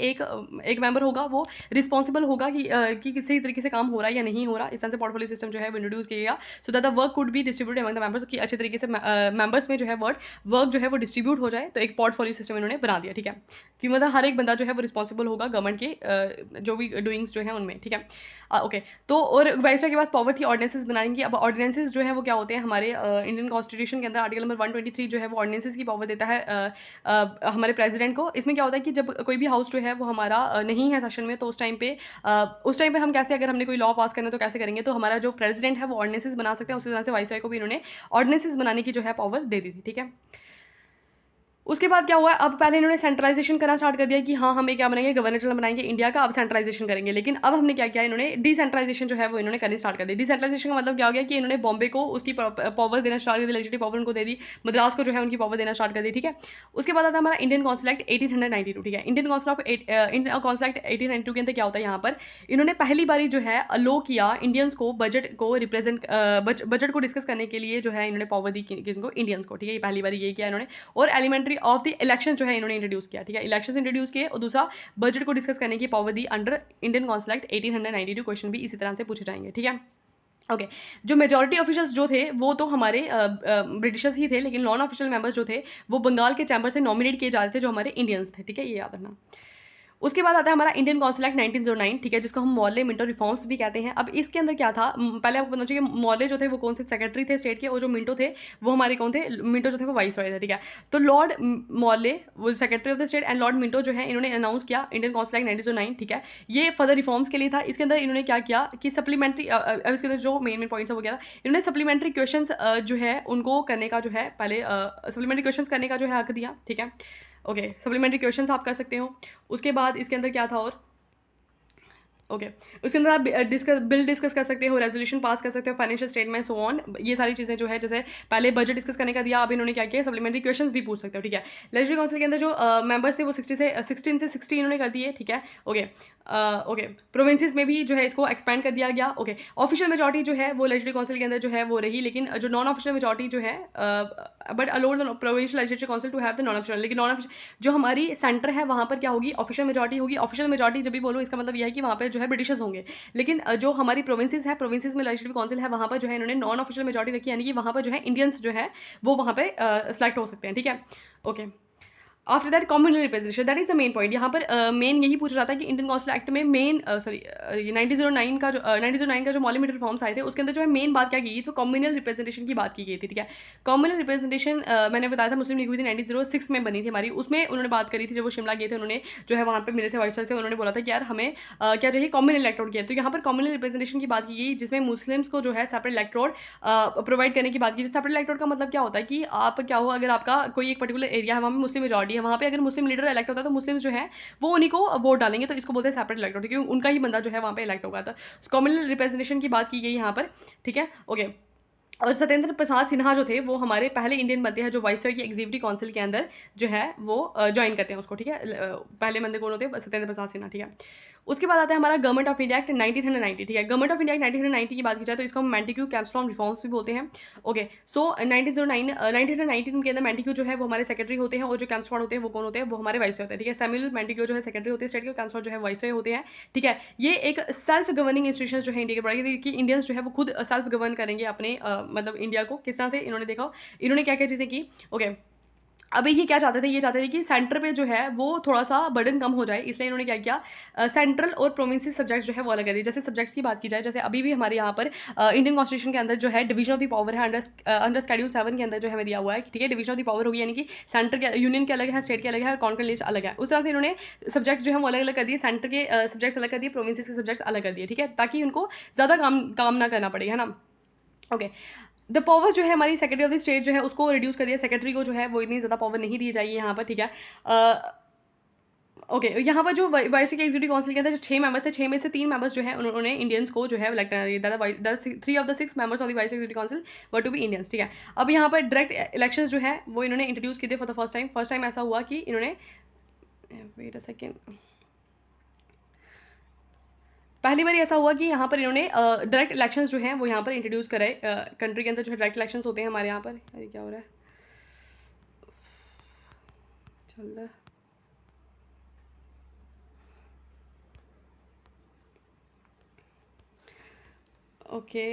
एक मेंबर होगा वो रिस्पॉन्सिबल होगा कि किसी तरीके से काम हो रहा है या नहीं हो रहा, इस तरह से पोर्टफोलियो सिस्टम जो है वो इंट्रोड्यूस किया गया, so that the work could be distributed among the members, कि अच्छे तरीके से मेंबर्स में जो है वर्क जो है वो डिस्ट्रीब्यूट हो जाए, तो एक पोर्टफोलियो सिस्टम इन्होंने बना दिया, ठीक है, कि मतलब हर एक बंदा जो है वो रिस्पॉन्सिबल होगा गवर्नमेंट के जो भी डूइंग्स जो है उनमें, ठीक है। ओके, तो और वाइसरॉय के पास पावर थी ऑर्डिनेंसेस बनाने की। अब ऑर्डिनेंसेस जो है वो क्या होते हैं, हमारे इंडियन कॉन्स्टिट्यूशन के अंदर आर्टिकल नंबर 123 जो है वो ऑर्डिनेंसेस की पावर देता है हमारे प्रेसिडेंट को। इसमें क्या होता है कि जब कोई भी हाउस जो है वो हमारा नहीं है सेशन में, तो उस टाइम पे हम कैसे, अगर हमने कोई लॉ पास करना है तो कैसे करेंगे, तो हमारा जो प्रेसिडेंट है वो ऑर्डिनेंसेस बना सकते हैं, उसी तरह से वाइसरॉय को भी इन्होंने ऑर्डिनेंसेस बनाने की जो है पावर दे दी थी, ठीक है। उसके बाद क्या हुआ, अब पहले इन्होंने सेंट्रलाइजेशन करना स्टार्ट कर दिया कि हाँ हमें क्या बनाएंगे, गवर्नर जनरल बनाएंगे इंडिया का, अब सेंट्रलाइजेशन करेंगे। लेकिन अब हमने क्या किया, इन्होंने डिसेंट्रलाइजेशन जो है वो इन्होंने करनी स्टार्ट कर दी। डिसेंट्रलाइजेशन का मतलब क्या हो गया कि इन्होंने बॉम्बे को उसकी पावर देना स्टार्ट कर दी, लेजिस्लेटिव पावर उनको दे दी, मद्रास को जो है उनकी पावर देना स्टार्ट कर दी, ठीक है। उसके बाद आता है हमारा इंडियन काउंसिल एक्ट 1892, ठीक है। इंडियन काउंसिल एक्ट 1892 के अंदर क्या होता है, यहाँ पर इन्होंने पहली बारी जो है अलो किया इंडियंस को बजट को रिप्रेजेंट बजट को डिस्कस करने के लिए जो है इन्होंने पावर दी किनको, इंडियंस को, ठीक है। ये पहली बारी ये किया इन्होंने, और एलिमेंट्री ऑफ द इलेक्शन जो है इन्होंने इंट्रोड्यूस किया, ठीक है। इलेक्शंस इंट्रोड्यूस किए, और दूसरा बजट को डिस्कस करने की पावर दी under Indian council act 1892। Question भी इसी तरह से पूछे जाएंगे, ठीक है। ओके, जो मेजॉरिटी ऑफिशियल्स जो थे वो तो हमारे ब्रिटिशर्स ही थे, लेकिन नॉन ऑफिशियल मेंबर्स जो थे वो बंगाल के चैम्बर से नॉमिनेट किए जा रहे थे, जो हमारे इंडियंस थे, ठीक है, ये याद रखना। उसके बाद आता है हमारा इंडियन काउंसिल एक्ट 1909, ठीक है, जिसको हम मॉर्ले मिंटो रिफॉर्म्स भी कहते हैं। अब इसके अंदर क्या था, पहले आपको पता चाहिए कि मॉर्ले जो थे वो कौन से सेक्रेटरी थे स्टेट के, और जो मिंटो थे वो हमारे कौन थे, मिंटो जो थे वो वाइसरॉय थे, ठीक है। तो लॉर्ड मॉर्ले वो secretary of the state and Lord Minto जो है इन्होंने अनाउंस किया इंडियन काउंसिल एक्ट 1909, ठीक है। ये फर्दर रिफॉर्म्स के लिए था। इसके अंदर इन्होंने क्या किया कि सप्लीमेंट्री, अब इसके अंदर जो मेन पॉइंट्स है वो क्या था, इन्होंने सप्लीमेंट्री क्वेश्चन जो है उनको करने का जो है, पहले सप्लीमेंट्री क्वेश्चन करने का जो है हक दिया, ठीक है। ओके, सप्लीमेंट्री क्वेश्चंस आप कर सकते हो। उसके बाद इसके अंदर क्या था, और ओके उसके अंदर आप बिल डिस्कस कर सकते हो, रेजोल्यूशन पास कर सकते हो, फाइनेंशियल स्टेटमेंट सो ऑन, ये सारी चीज़ें जो है, जैसे पहले बजट डिस्कस करने का दिया, अब इन्होंने क्या किया, सप्लीमेंट्री क्वेश्चंस भी पूछ सकते हो, ठीक है। लेजिस्लेटिव काउंसिल के अंदर जो मेंबर्स थे वो 16 से 60 इन्होंने कर दिए, ठीक है। ओके प्रोविंसेस में भी जो है इसको एक्सपैंड कर दिया गया। ओके, ऑफिशियल मेजॉरिटी जो है वो लेजिस्लेटिव काउंसिल के अंदर जो है वो रही, लेकिन जो नॉन ऑफिशियल मेजॉरिटी जो है, but allowed the provincial legislative council to have the non official, लेकिन नॉन ऑफिशियल जो हमारी सेंटर है वहाँ पर क्या होगी, ऑफिशियल मेजॉरिटी होगी। ऑफिशियल मेजॉरिटी जब भी बोलो इसका मतलब यह है कि वहाँ पर जो है ब्रिटिशर्स होंगे, लेकिन जो हमारी प्रोविंसेस है, प्रोविंसेस में लेजिस्लेटिव काउंसिल है, वहाँ पर जो है इन्होंने नॉन ऑफिशियल मेजॉरिटी रखी, यानी कि वहाँ पर जो है इंडियंस जो है वो वहाँ पे सेलेक्ट हो सकते हैं, ठीक है। Okay, after that communal representation, that is the main point. यहाँ पर मेन यही पूछ रहा था कि इंडियन काउंसिल एक्ट में मेन 1909 का जो 1909 का जो मॉलिमेंट रिफॉर्म्स आए थे उसके अंदर जो है मेन बात क्या की गई, तो कॉम्युनल रिप्रेजेंटेशन की बात की गई थी, ठीक है। कॉम्युनल रिप्रेजेंटेशन मैंने बताया था मुस्लिम लीग हुई थी 1906 में बनी थी हमारी, उसमें उन्होंने बात करी थी, जब वो शिमला गए थे उन्होंने जो है वहाँ पर मिले थे वाइसरॉय से, उन्होंने बोला था कि यार हमें क्या चाहिए, कॉम्युनल इलेक्टोरेट किया। तो यहाँ पर कॉम्युनल रिप्रेजेंटेशन की बात की गई, जिसमें मुस्लिम्स को जो है सेपरेट इलेक्टोरेट प्रोवाइड करने की बात की। सेपरेट इलेक्टोरेट का मतलब क्या होता है कि आप क्या हो, अगर आपका कोई एक पर्टिकुलर एरिया है वहाँ पर मुस्लिम मेजॉरिटी है, वहाँ पर अगर मुस्लिम इलेक्ट होता है तो मुस्लिम्स जो है वो उन्हीं को वोट डालेंगे, तो इसको बोलते हैं सेपरेट इलेक्टोरेट, क्योंकि उनका ही बंदा जो है वहाँ पे इलेक्ट होगा। तो कॉम्युनल रिप्रेजेंटेशन की बात की गई यहाँ पर, ठीक है। ओके, और सत्येंद्र प्रसाद सिन्हा जो थे वो हमारे पहले इंडियन बनते हैं जो वाइसरॉय की एग्जीक्यूटिव काउंसिल के अंदर जो है वो ज्वाइन करते हैं उसको, ठीक है। पहले बंदे कौन होते हैं, सत्येंद्र प्रसाद सिन्हा, ठीक है। उसके बाद आता है हमारा गवर्नमेंट ऑफ इंडिया एक्ट 1990, ठीक है। गवर्नमेंट ऑफ इंडिया एक्ट 1990 की बात की जाए तो इसको हम मैंटिक्यू कैम्पस्टोन रिफॉर्म्स भी बोलते हैं। ओके, सो 1919 के अंदर मैंटिक्यू जो है वो हमारे सेक्रेटरी होते हैं, और जो कैम्पस्टोन होते हैं वो कौन होते हैं, वो हमारे वाइसरॉय होते हैं, ठीक है। सैमुअल मैंटिक्यू जो है सेक्रेटरी होते हैं स्टेट के, कैम्पस्टोन जो है वाइसरॉय होते हैं, ठीक है। ये एक सेल्फ गवर्निंग इंस्टीट्यूशन जो है इंडिया के बड़ा कि इंडियंस जो है वो खुद सेल्फ गवर्न करेंगे अपने मतलब इंडिया को। किस तरह से इन्होंने देखा, इन्होंने क्या क्या चीज़ें की। ओके, अभी ये क्या चाहते थे, ये चाहते थे कि सेंटर पे जो है वो थोड़ा सा बर्डन कम हो जाए, इसलिए इन्होंने क्या किया, सेंट्रल और प्रोविंसी सब्जेक्ट्स जो है वो अलग कर दिए। जैसे सब्जेक्ट्स की बात की जाए, जैसे अभी भी हमारे यहाँ पर इंडियन कॉन्स्टिट्यूशन के अंदर जो है डिवीजन ऑफ द पावर है, अंडर शेड्यूल 7 के अंदर जो हमें दिया हुआ है, ठीक है। डिवीजन ऑफ द पावर होगी, यानी कि सेंटर के यूनियन के अलग है, स्टेट के अलग है, कॉन्करेंट लिस्ट अलग है। उस तरह से इन्होंने सब्जेक्ट्स जो है वो अलग अलग कर दिए, सेंटर के सब्जेक्ट्स अलग कर दिए, प्रोविंसेस के सब्जेक्ट्स अलग कर दिए, ठीक है, ताकि उनको ज़्यादा काम ना करना पड़े, है ना। ओके, द पावर जो है हमारी सेक्रेटरी ऑफ द स्टेट जो है उसको रिड्यूस कर दिया, सेक्रेटरी को जो है वो इतनी ज़्यादा पावर नहीं दी जाएगी यहाँ पर, ठीक है। ओके, यहाँ पर जो वाईसी के एग्जीक्यूटिव काउंसिल के अंदर जो 6 मेंबर्स थे, 6 में से 3 मेंबर्स जो है उन्होंने इंडियंस को जो है elect, 3 of the 6 members of the VC executive council were to be Indians, ठीक है। अब यहाँ पर डायरेक्ट इलेक्शंस जो है वो इन्होंने इंट्रोड्यूस किए थे फॉर द फर्स्ट टाइम ऐसा हुआ कि इन्होंने, वेट अ सेकेंड, पहली बार ऐसा हुआ कि यहाँ पर इन्होंने डायरेक्ट इलेक्शंस जो हैं वो यहाँ पर इंट्रोड्यूस कराए। कंट्री के अंदर जो है डायरेक्ट इलेक्शंस होते हैं हमारे यहाँ पर, अरे क्या हो रहा है, चल रहा है, ओके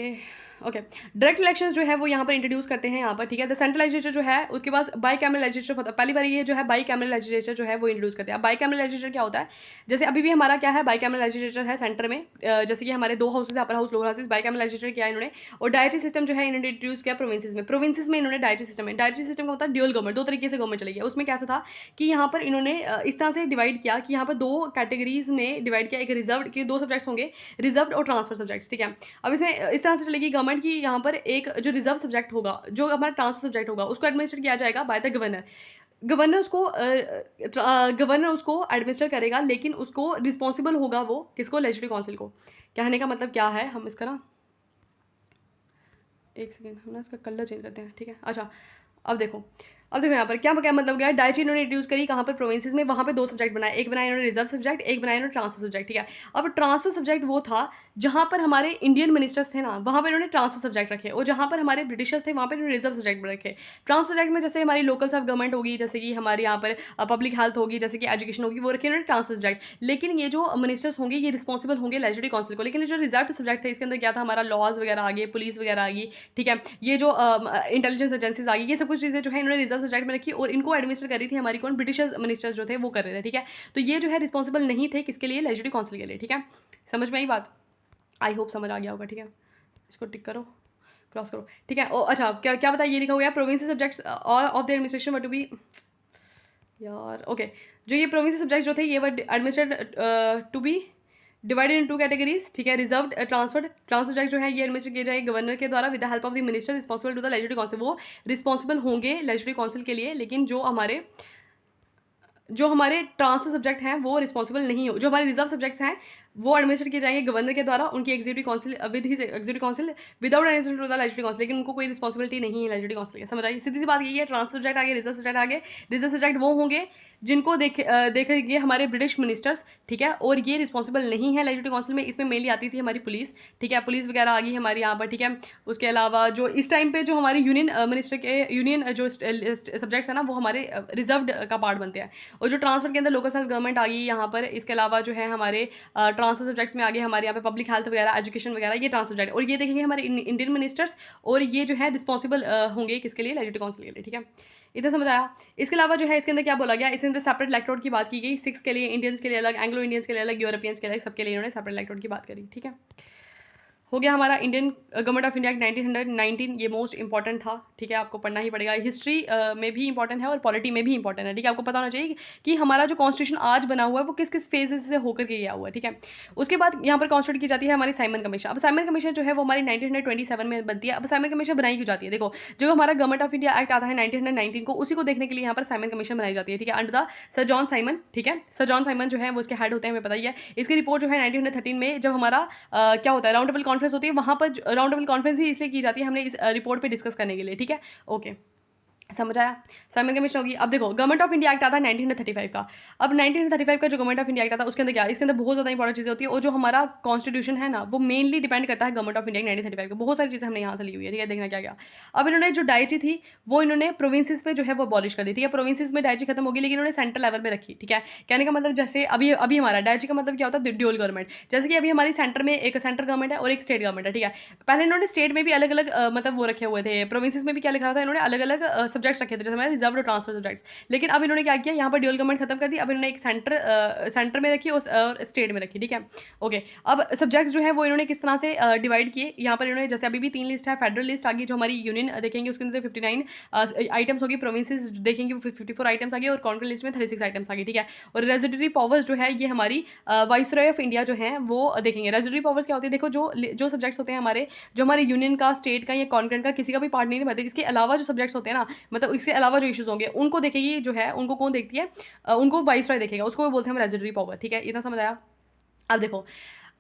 ओके, डायरेक्ट इलेक्शंस जो है वो यहाँ पर इंट्रोड्यूस करते हैं यहाँ पर, ठीक है। द सेंट्रल लेजिस्लेचर जो है उसके पास बाई कैमरल लेजिस्लेचर होता है, पहली बार ये जो है बाई कैमरल लेजिस्लेचर जो है वो इंट्रोड्यूस करते हैं। अब बाई कैमरल लेजिस्लेचर क्या होता है, जैसे अभी भी हमारा क्या है, बाई कैमरल लेजिस्लेचर है सेंटर में, जैसे कि हमारे 2 हाउसेज है, upper house lower houses, by cameral legislature किया इन्होंने। और डायरेक्टरी सिस्टम जो है इन्होंने इंट्रोड्यूस किया प्रोविंसेस में इन्होंने डायरेक्टरी सिस्टम है। डायरेक्टरी सिस्टम का होता है ड्यूअल गवर्नमेंट, 2 तरीके से गवर्नमेंट चलेगी। उसमें कैसा था कि यहाँ पर इन्होंने इस तरह से डिवाइड किया कि यहाँ पर 2 कैटेगरीज में डिवाइड किया, एक रिजर्व के 2 सब्जेक्ट्स होंगे, रिजर्व और ट्रांसफर सब्जेक्ट्स, ठीक है। अब इसमें इस तरह से चलेगी गवर्नमेंट की, यहाँ पर एक जो रिजर्व सब्जेक्ट होगा, जो हमारा ट्रांसफर सब्जेक्ट होगा, उसको एडमिनिस्टर किया जाएगा बाय द गवर्नर। गवर्नर उसको एडमिनिस्टर करेगा, लेकिन उसको रिस्पॉन्सिबल होगा वो किसको, लेजिस्लेटिव काउंसिल को। कहने का मतलब क्या है, हम इसका ना एक सेकेंड, हम ना इसका कलर चेंज करते हैं, ठीक है। अच्छा, अब देखो यहाँ पर क्या मतलब गया, डायरेक्टरी इन्होंने इंट्रोड्यूस करी कहाँ पर, प्रोविंसेस में, वहाँ पे 2 सब्जेक्ट बनाए, एक बनाया इन्होंने रिजर्व सब्जेक्ट, एक बनाया इन्होंने ट्रांसफर सब्जेक्ट, ठीक है। अब ट्रांसफर सब्जेक्ट वो था जहाँ पर हमारे इंडियन मिनिस्टर्स थे ना, वहाँ पर इन्होंने ट्रांसफर सब्जेक्ट रखे, और जहाँ पर हमारे ब्रिटिशर्स थे वहाँ पर इन्होंने रिजर्व सब्जेक्ट रखे। ट्रांसफर सब्जेक्ट में जैसे हमारी लोकल सेल्फ गवर्नमेंट होगी, जैसे कि हमारे यहाँ पर पब्लिक हेल्थ होगी, जैसे कि एजुकेशन होगी, वो रखे इन्होंने ट्रांसफर सब्जेक्ट। लेकिन ये जो मिनिस्टर्स होंगे ये रिस्पॉन्सिबल होंगे लेजिस्लेटिव काउंसिल को। लेकिन जो रिजर्व सब्जेक्ट थे इसके अंदर क्या था, हमारा लॉज वगैरह आ गए, पुलिस वगैरह आ गई, ठीक है। ये जो इंटेलिजेंस एजेंसीज आ गई, ये सब कुछ चीज़ें जो है इन्होंने रिजर्व सब्जेक्ट में रखी, और इनको एडमिनिस्टर कर रही थी हमारी कौन, ब्रिटिश मिनिस्टर्स जो थे वो कर रहे थे, ठीक है। तो ये जो है रिस्पॉन्सिबल नहीं थे किसके लिए, लेजिस्लेटिव काउंसिल के लिए, ठीक है। समझ में आई बात, आई होप समझ आ गया होगा, ठीक है। इसको टिक करो, क्रॉस करो, ठीक है। अच्छा, क्या क्या बताइए, ये लिखा हुआ है provincial subjects of the administration were to be, यार ओके, जो ये प्रोविंशियल सब्जेक्ट्स जो थे ये were administered to be divided in 2 categories, ठीक है। रिजर्व ट्रांसफर सब्जेक्ट जो है ये एडमिनिस्टर किए जाएंगे गवर्नर के द्वारा with the help of the minister responsible to the legislative council. वो रिस्पॉन्सिबल होंगे लेजिस्लेटिव काउंसिल के लिए, लेकिन जो हमारे ट्रांसफर सब्जेक्ट हैं वो रिस्पॉन्सिबल नहीं हो, जो हमारे रिजर्व सब्जेक्ट्स हैं वो एडमिनिस्टर किए जाएंगे गवर्नर के द्वारा, उनकी executive council without administration to the legislative council, लेकिन उनको कोई रिस्पॉन्सिबिलिटी नहीं है लेजिस्लेटिव काउंसिल की। समझ आई, सीधी सी बात यही है। ट्रांसफर सब्जेक्ट आगे, रिजर्व सब्जेक्ट आगे। रिजर्व सब्जेक्ट वो होंगे जिनको देखेंगे हमारे ब्रिटिश मिनिस्टर्स, ठीक है, और ये रिस्पॉन्सिबल नहीं है लेजिस्लेटिव काउंसिल में। इसमें मेनली आती थी हमारी पुलिस, ठीक है, पुलिस वगैरह आ गई हमारी यहाँ पर, ठीक है। उसके अलावा जो इस टाइम पे जो हमारे यूनियन मिनिस्टर के यूनियन जो सब्जेक्ट्स हैं ना वो हमारे रिजर्व्ड का पार्ट बनते हैं, और जो ट्रांसफर के अंदर लोकल सेल्फ गवर्नमेंट आ गई यहाँ पर। इसके अलावा जो है हमारे ट्रांसफर सब्जेक्ट्स में आगे हमारे यहाँ पे पब्लिक हेल्थ वगैरह, एजुकेशन वगैरह, ये ट्रांसफर सब्जेक्ट, और ये देखेंगे हमारे इंडियन मिनिस्टर्स, और ये जो है रिस्पॉन्सिबल होंगे किसके लिए, लेजिस्लेटिव काउंसिल के लिए, ठीक है। इतना समझ आया। इसके अलावा जो है इसके अंदर क्या बोला गया, इसके अंदर सेपरेट इलेक्टोरेट की बात की गई, 6 के लिए, इंडियंस के लिए अलग, एंग्लो इंडियंस के लिए अलग, यूरोपियंस के लिए अलग, सबके लिए इन्होंने सेपरेट इलेक्टोरेट की बात करी, ठीक है। हो गया हमारा Indian government of India act 1919, ये मोस्ट इंपॉर्टेंट था, ठीक है, आपको पढ़ना ही पड़ेगा। हिस्ट्री में भी इंपॉर्टेंट है और पॉलिटी में भी इंपॉर्टेंट है, ठीक है। आपको पता होना चाहिए कि हमारा जो कॉन्स्टिट्यूशन आज बना हुआ है वो किस किस फेजेस से होकर के गया हुआ है, ठीक है। उसके बाद यहाँ पर कॉन्स्टिट्यूट की जाती है हमारी साइमन कमीशन। अब साइमन कमीशन जो है वो हमारी 1927 में बनती है। अब साइमन कमीशन बनाई क्यों जाती है, देखो, जो हमारा गवर्नमेंट ऑफ इंडिया एक्ट आता है 1919 को, उसी को देखने के लिए यहाँ पर साइमन कमीशन बनाई जाती है, ठीक है, under the sir John Simon, ठीक है। सर जॉन साइमन जो है वो इसके हेड होते हैं, हमें पता ही है। इसकी रिपोर्ट जो है 1913 में जब हमारा क्या होता है, राउंड टेबल कॉन्फ्रेंस होती है, वहाँ पर राउंड टेबल कॉन्फ्रेंस ही इसलिए की जाती है हमने इस रिपोर्ट पे डिस्कस करने के लिए, ठीक है, ओके, समझ आया। साइमन कमीशन होगी। अब देखो गवर्नमेंट ऑफ इंडिया एक्ट आता है 1935 का। अब 1935 का जो गवर्नमेंट ऑफ इंडिया एक्ट आता है उसके अंदर क्या, इसके अंदर बहुत ज़्यादा इंपॉर्टेंट चीज़ें होती है, और जो हमारा कॉन्स्टिट्यूशन है ना वो मेनली डिपेंड करता है गवर्नमेंट ऑफ इंडिया 1935 का। बहुत सारी चीज़ें हमने यहाँ से ली हुई है, ठीक है, देखना क्या क्या। अब इन्होंने जो डायची थी वो इन्होंने प्रोविंसेस पे जो है वो अबॉलिश कर दी, ठीक है। प्रोविंसेस में डायची खत्म होगी, लेकिन इन्होंने सेंट्रल लेवल पे रखी, ठीक है। कहने का मतलब जैसे अभी हमारा डायची का मतलब क्या होता है, ड्यूअल गवर्नमेंट। जैसे कि अभी हमारी सेंटर में एक सेंट्रल गवर्नमेंट है और एक स्टेट गवर्नमेंट है, ठीक है। पहले इन्होंने स्टेट में भी अलग अलग मतलब वो रखे हुए थे, प्रोविंसेस में भी क्या लिखा था इन्होंने, अलग अलग सब्जेक्ट्स रखे थे, जैसे हमारे रिजर्व और ट्रांसफर सब्जेक्ट्स। लेकिन अब इन्होंने क्या किया, यहाँ पर ड्यूअल गवर्नमेंट खत्म कर दी, अब इन्होंने एक सेंटर में रखी और स्टेट में रखी, ठीक है। ओके, अब सब्जेक्ट्स जो है वो इन्होंने किस तरह से डिवाइड किए, यहाँ पर इन्होंने जैसे अभी भी 3 लिस्ट है, फेडरल लिस्ट आ गई जो हमारी यूनियन देखेंगे उसके अंदर 59 आइटम्स होगी, प्रोविंसेस देखेंगे वो 54 आइटम्स आ गए, और कॉन्करेंट लिस्ट में 36 आइटम्स आ गई, ठीक है। और रेजिडेंटरी पावर्स जो है ये हमारी वाइसरॉय ऑफ इंडिया जो है वो देखेंगे। रेजिडेंटरी पावर्स क्या होती है, देखो जो सब्जेक्ट्स होते हैं हमारे, जो हमारे यूनियन का, स्टेट का या कॉन्करेंट का किसी का भी पार्ट नहीं निभाते, इसके अलावा जो सब्जेक्ट्स होते हैं ना, मतलब इसके अलावा जो इशूज़ होंगे उनको देखेगी जो है, उनको कौन देखती है, उनको वाइसरॉय देखेगा, उसको बोलते हैं हम रेजिडेंटरी पावर, ठीक है। इतना समझ आया। अब देखो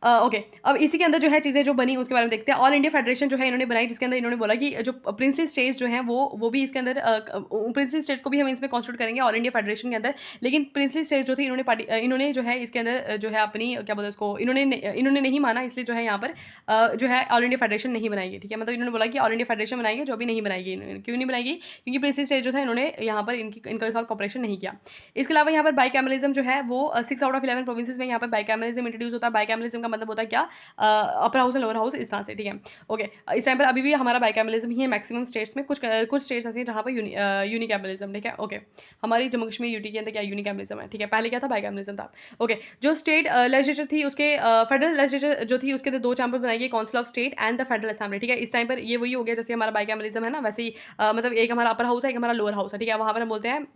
ओके, अब इसी के अंदर जो है चीज़ें जो बनी उसके बारे में देखते हैं। ऑल इंडिया फेडरेशन जो है इन्होंने बनाई, जिसके अंदर इन्होंने बोला कि जो प्रिंसेस स्टेट्स जो हैं वो भी इसके अंदर प्रिंसेस स्टेट्स को भी हम इसमें कॉन्स्टिट्यूट करेंगे ऑल इंडिया फेडरेशन के अंदर। लेकिन प्रिंसेस स्टेट्स जो थी इन्होंने जो है इसके अंदर जो है अपनी क्या बोलते हैं उसको, इन्होंने नहीं माना, इसलिए जो है यहाँ पर जो है ऑल इंडिया फेडरेशन नहीं बनाएगी, ठीक है। मतलब इन्होंने बोला कि ऑल इंडिया फेडरेशन बनाएंगे, जो भी नहीं बनाएगी। क्यों नहीं बनाएगी, क्योंकि प्रिंसेस स्टेट जो था इन्होंने यहाँ पर इनके साथ कॉपरेशन नहीं किया। इसके अलावा यहाँ पर बाइकैमरलिज्म जो है वो 6 आउट ऑफ 11 प्रोविंसेस में यहाँ पर बाइकैमरलिज्म इंट्रोड्यूस होता है। बाइकैमरलिज्म का मतलब होता है क्या, upper house and lower house, इस तरह से, ठीक है। ओके, इस टाइम पर अभी भी हमारा बाइकैमरलिज्म ही है मैक्सिमम स्टेट्स में, कुछ स्टेट्स ऐसी हैं जहाँ पर यूनिकैमरलिज्म, ठीक है। ओके, हमारी जम्मू कश्मीर यूटी के अंदर क्या यूनिकैमरलिज्म है, ठीक है। पहले क्या था, बाइकैमरलिज्म था। ओके, जो स्टेट लेजिस्लेचर थी उसके फेडरल लेजिस्लेचर जो थी उसके अंदर 2 चैम्बर बनाई गई, council of state and the federal assembly, ठीक है। इस टाइम पर ये वही हो गया जैसे हमारा बाइकैमरलिज्म है ना, वैसे ही मतलब एक हमारा अपर हाउस है, एक हमारा लोअर हाउस है, ठीक है। वहाँ पर हम बोलते हैं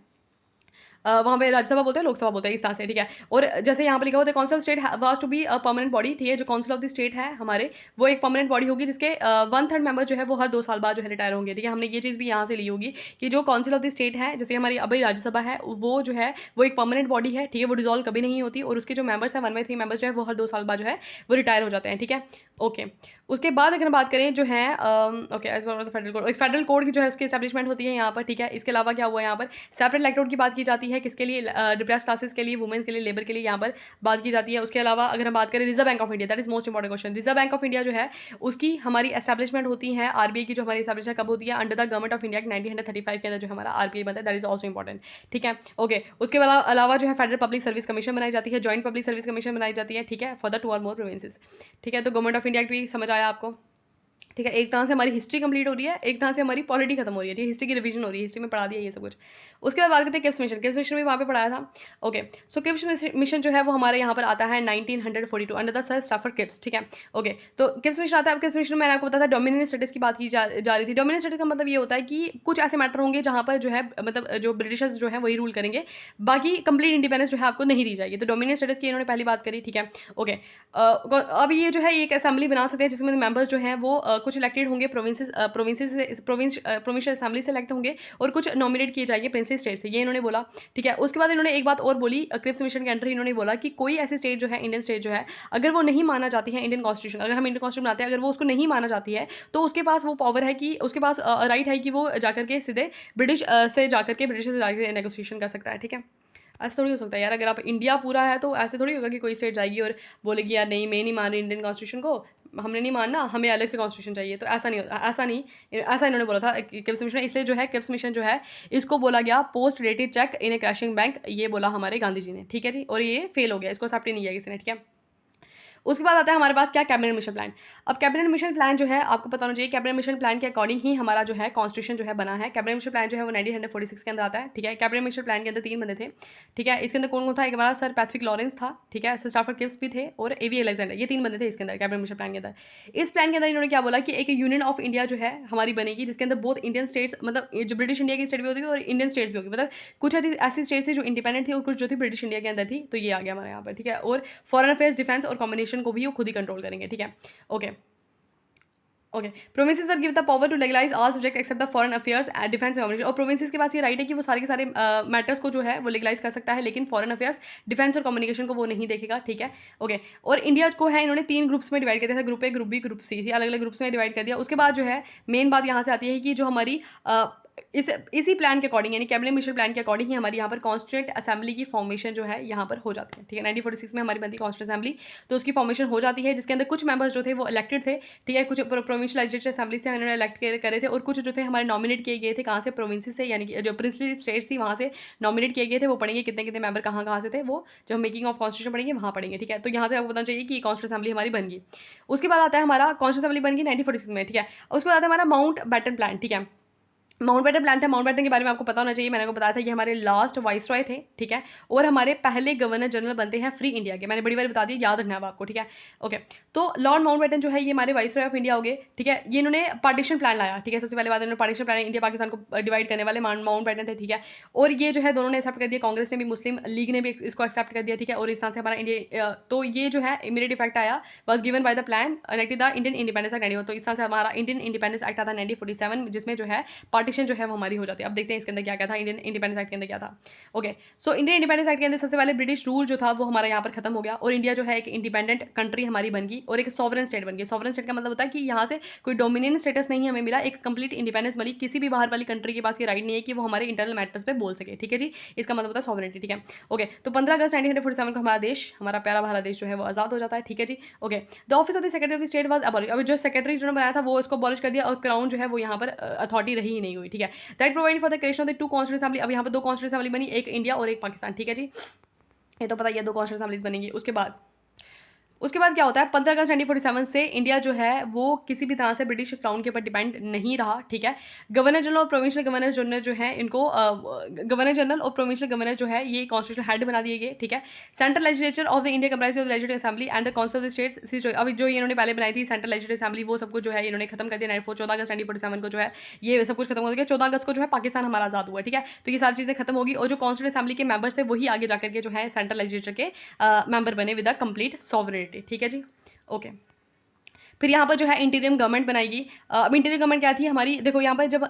वहाँ पे राज्यसभा बोलते हैं, लोकसभा बोलते हैं, इस तरह से, ठीक है। और जैसे यहाँ पे लिखा होता है council of state was to be a permanent body, ठीक है। जो काउंसिल ऑफ द स्टेट है हमारे, वो एक परमानेंट बॉडी होगी जिसके 1/3 मेंबर जो है वो हर 2 साल बाद जो है रिटायर होंगे, ठीक है। हमने ये चीज़ भी यहाँ से ली होगी कि जो काउंसिल ऑफ द स्टेट है, जैसे हमारी अभी राज्यसभा है, वो जो है वो एक परमानेंट बॉडी है, ठीक है। वो डिजॉल्व कभी नहीं होती, और उसके जो मेंबर्स हैं 1/3 मेंबर्स जो है वो हर 2 साल बाद जो है वो रिटायर हो जाते हैं, ठीक है। ओके, उसके बाद अगर हम बात करें जो है okay, as per federal code, federal code की जो है उसकी एस्टैब्लिशमेंट होती है यहाँ पर, ठीक है। इसके अलावा क्या हुआ, यहाँ पर सेपरेट इलेक्टोरेट की बात की जाती है, किसके लिए, डिप्रेस क्लासेस के लिए, वुमेन्स के लिए, लेबर के लिए यहाँ पर बात की जाती है। उसके अलावा अगर हम बात करें reserve bank of India, that is most important question. Reserve bank of India जो है उसकी हमारी एस्टैब्लिशमेंट होती है, आरबीआई की जो हमारी एस्टैब्लिशमेंट कब होती है, under the government of India 1935 के अंदर जो हमारा आरबीआई बनता है, दैट इज ऑल्सो इंपॉर्टेंट, ठीक है। ओके, उसके अलावा जो है फेडरल पब्लिक सर्विस कमीशन बनाई जाती है, जॉइंट पब्लिक सर्विस कमीशन बनाई जाती है, ठीक है, फॉर द 2 और मोर प्रोविंसेस, ठीक है। तो गवर्नमेंट ऑफ इंडिया भी समझ आया आपको, ठीक है। एक तरह से हमारी हिस्ट्री कंप्लीट हो रही है, एक तरह से हमारी पॉलिटी खत्म हो रही है, ठीक है। हिस्ट्री की रिवीजन हो रही है, हिस्ट्री में पढ़ा दिया ये सब कुछ। उसके बाद बात करते हैं क्रिप्स मिशन। क्रिप्स मिशन भी वहाँ पे पढ़ाया था। ओके, सो क्रिप्स मिशन जो है वो हमारे यहाँ पर आता है 1942 under the Sir Stafford Cripps, ठीक है। ओके, तो क्रिप्स मिशन आता है। क्रिप्स मिशन में मैंने आपको बताया था डोमिनियन स्टेटस की बात की जा रही थी। डोमिनियन स्टेटस का मतलब ये होता है कि कुछ ऐसे मैटर होंगे जहाँ पर जो है मतलब जो ब्रिटिशर्स जो है वही रूल करेंगे, बाकी कंप्लीट इंडिपेंडेंस जो है आपको नहीं दी जाएगी। तो डोमिनियन स्टेटस की इन्होंने पहली बात करी, ठीक है। ओके, अब ये जो है एक असेंबली बना सकते हैं जिसमें मेंबर्स जो हैं वो कुछ इलेक्टेड होंगे प्रोविंशियल असेंबली से इलेक्ट होंगे, और कुछ नॉमिनेट किए जाएंगे प्रिंसेस स्टेट से, ये इन्होंने बोला, ठीक है। उसके बाद इन्होंने एक बात और बोली क्रिप्स मिशन के अंडर, इन्होंने बोला कि कोई ऐसी स्टेट जो है, इंडियन स्टेट जो है, अगर वो नहीं माना जाती है इंडियन कॉन्स्टिट्यूशन, अगर हम इंडियन कॉन्स्टिट्यूशन बनाते हैं, अगर वो उसको नहीं माना जाती है, तो उसके पास वो पावर है कि उसके पास राइट है कि वो जाकर के सीधे ब्रिटिश से जाकर नेगोशिएशन कर सकता है, ठीक है। ऐसा थोड़ी हो सकता है यार, अगर आप इंडिया पूरा है तो ऐसे थोड़ी होगा कि कोई स्टेट जाएगी और बोलेगी यार नहीं, मैं नहीं मान रही इंडियन कॉन्स्टिट्यूशन को, हमने नहीं मानना, हमें अलग से कॉन्स्टिट्यूशन चाहिए। तो ऐसा नहीं, ऐसा इन्होंने बोला था क्रिप्स मिशन। इसलिए जो है क्रिप्स मिशन जो है इसको बोला गया post dated cheque in a crashing bank, ये बोला हमारे गांधी जी ने, ठीक है जी। और ये फेल हो गया, इसको एक्सेप्ट ही नहीं किया किसी ने, ठीक है। उसके बाद आता है हमारे पास क्या, कैबिनेट मिशन प्लान। अब कैबिनेट मिशन प्लान जो है आपको पता होना चाहिए, कैबिनेट मिशन प्लान के अकॉर्डिंग ही हमारा जो है कॉन्स्टिट्यूशन जो है बना है। कैबिनेट मिशन प्लान जो है वो 1946 के अंदर आता है, ठीक है। कैबिनेट मिशन प्लान के अंदर 3 बंदे थे, ठीक है। इसके अंदर कौन कौन था, एक हमारा सर पैट्रिक लॉरेंस था, ठीक है, सर स्टैफर्ड क्रिप्स भी थे, और एवी अलेक्जेंडर, ये 3 बंदे थे इसके अंदर कैबिनेट मिशन प्लान के अंदर। इस प्लान के अंदर इन्होंने क्या बोला कि एक यूनियन ऑफ इंडिया जो है हमारी बनेगी, जिसके अंदर बहुत इंडियन स्टेट्स, मतलब जो ब्रिटिश इंडिया की स्टेट भी होती थी और इंडियन स्टेट्स भी होगी, मतलब कुछ ऐसी स्टेट्स थी जो इंडिपेंडेंट थी और कुछ जो थी ब्रिटिश इंडिया के अंदर थी। तो ये आ गया हमारे यहाँ पर, ठीक है। और फॉरेन अफेयर्स, डिफेंस और कॉम्बिनेशन को भी वो खुद ही कंट्रोल करेंगे, ठीक है। Okay, okay, provinces were give the power to legalise all subject except the foreign affairs, defence and combination. और प्रोविंसेस के पास ये राइट है कि वो सारे के सारे मैटर्स को जो है वो लेगलाइज कर सकता है, लेकिन फॉरेन अफेयर्स, डिफेंस और कम्युनिकेशन को वो नहीं देखेगा, ठीक है। ओके, और इंडिया को है इन्होंने 3 ग्रुप्स में डिवाइड कर दिया था, group A, group B, group C थी, अलग अलग ग्रुप्स में डिवाइड कर दिया। उसके बाद जो है मेन बात यहाँ से आती है कि जो हमारी इसी प्लान के अकॉर्डिंग, यानी कैबिनेट मिशन प्लान के अकॉर्डिंग ही हमारी यहाँ पर कॉन्स्टिट्यूंट असेंबली की फॉर्मेशन जो है यहाँ पर हो जाती है, ठीक है। 1946 में हमारी बनती है कॉन्स्टिट्यूंट असेंबली, तो उसकी फॉर्मेशन हो जाती है, जिसके अंदर कुछ मेंबर्स जो थे वो इलेक्टेड थे, ठीक है। कुछ प्रोविंशियल लेजिस्लेटिव असेंबली से इन्होंने इलेक्ट करे थे, और कुछ जो थे हमारे नॉमिनेट किए गए थे, कहाँ से, प्रोविंसेस से, यानी कि जो प्रिंसली स्टेट्स थी वहाँ से नॉमिनेट किए गए थे। वो पढ़ेंगे कितने कितने मेंबर कहाँ से थे, वो जब मेकिंग ऑफ कॉन्स्टिट्यूशन पढ़ेंगे वहाँ पढ़ेंगे, ठीक है। तो यहाँ से आपको बताना चाहिए कि कॉन्स्टिट्यूंट असेंबली हमारी बन गई। उसके बाद आता है हमारा कॉन्स्टिट्यूंट असेंबली बन गई 1946 में, ठीक है। उसके बाद आता है हमारा माउंट बैटन प्लान, ठीक है। माउंटबेटन प्लान था। माउंटबेटन के बारे में आपको पता होना चाहिए, मैंने आपको बताया था ये हमारे लास्ट वाइसरॉय थे, ठीक है, और हमारे पहले गवर्नर जनरल बनते हैं फ्री इंडिया के। मैंने बड़ी बार बता दिया, याद रखना है आपको, ठीक है। ओके, तो लॉर्ड माउंटबेटन जो है ये हमारे वाइसरॉय ऑफ इंडिया हो गए, ठीक है। ये इन्होंने पार्टीशन प्लान लाया, ठीक है। सबसे पहले बात इन्होंने पार्टीशन प्लान, इंडिया पाकिस्तान को डिवाइड करने वाले माउंटबेटन थे, ठीक है। और ये जो है दोनों ने एक्सेप्ट कर दिया, कांग्रेस ने भी, मुस्लिम लीग ने भी इसको एक्सेप्ट कर दिया, ठीक है। और इस तरह से हमारा इंडिया, तो ये जो है इमीडिएट इफेक्ट आया, was given by the plan enacted the Indian independence act 1947। तो इस तरह से हमारा इंडियन इंडिपेंडेंस एक्ट आता 1947, जिसमें जो है पार्टीशन जो है वो हमारी हो जाती है। अब देखते हैं इसके अंदर क्या क्या था, इंडियन इंडिपेंडेंस एक्ट के अंदर क्या था। Okay, so Indian independence act के अंदर सबसे पहले ब्रिटिश रूल जो था वो हमारा यहाँ पर खत्म हो गया, और इंडिया जो है एक इंडिपेंडेंट कंट्री हमारी बन गई, और एक सॉवरेन स्टेट बन गई। सॉवरेन स्टेट का मतलब होता है कि यहाँ से कोई डोमिनियन स्टेटस नहीं हमें मिला, एक कंप्लीट इंडिपेंडेंस मिली। किसी भी बाहर वाली कंट्री के पास ये राइट नहीं है कि वो हमारे इंटरनल मैटर्स पे बोल सके, ठीक है जी। इसका मतलब होता है सॉवरेनिटी, ठीक है। ओके, तो 15 अगस्त 1947 को हमारा देश, हमारा प्यारा भारत देश जो है वो आज़ाद हो जाता है, ठीक है जी। Okay, the office of the secretary of the state was abolish. अब जो सेक्रेटरी जो बनाया था वो इसको अबॉलिश कर दिया, और क्राउन जो है वो यहाँ पर अथॉरिटी रही ही नहीं हुई, ठीक है। That provide for the creation of the two constituent assembly. अब यहाँ पर दो कॉन्स्टिट्यूएंट असेंबली बनी, एक इंडिया और एक पाकिस्तान, ठीक है जी। ये तो पता ही है, दो कॉन्स्टिट्यूएंट असेंबलीज बनेंगी। उसके बाद क्या होता है, 15 अगस्त 1947 से इंडिया जो है वो किसी भी तरह से ब्रिटिश क्राउन के ऊपर डिपेंड नहीं रहा, ठीक है। गवर्नर जनरल और प्रोविंशियल गवर्नर जनरल जो है इनको गवर्नर जनरल और प्रोविंशियल गवर्नर जो है ये कॉन्स्टिट्यूशनल हेड बना दिए गए, ठीक है। Central legislature of the India comprise of the legislative assembly and the council of the states. अभी जो इन्होंने पहले बनाई थी सेंट्रल लेजिस्लेटिव असेंबली, वो सब कुछ जो है इन्होंने खत्म कर दिया। 14 अगस्त 1947 को जो है ये सब कुछ खत्म हो गया। 14 अगस्त को जो है पाकिस्तान हमारा आज़ाद हुआ, ठीक है। तो ये सारी चीज़ें खत्म होगी, और जो कॉन्स्टिट्यूशनल असेंबली के मेंबर्स थे वही आगे जाकर के जो है सेंट्रल लेजिस्लेचर के मेंबर बने विद द कंप्लीट सॉवरेनिटी, ठीक है जी। ओके, फिर यहाँ पर जो है इंटीरियम गवर्नमेंट बनाएगी। अब इंटीरियम गवर्नमेंट क्या थी हमारी, देखो यहाँ पर जब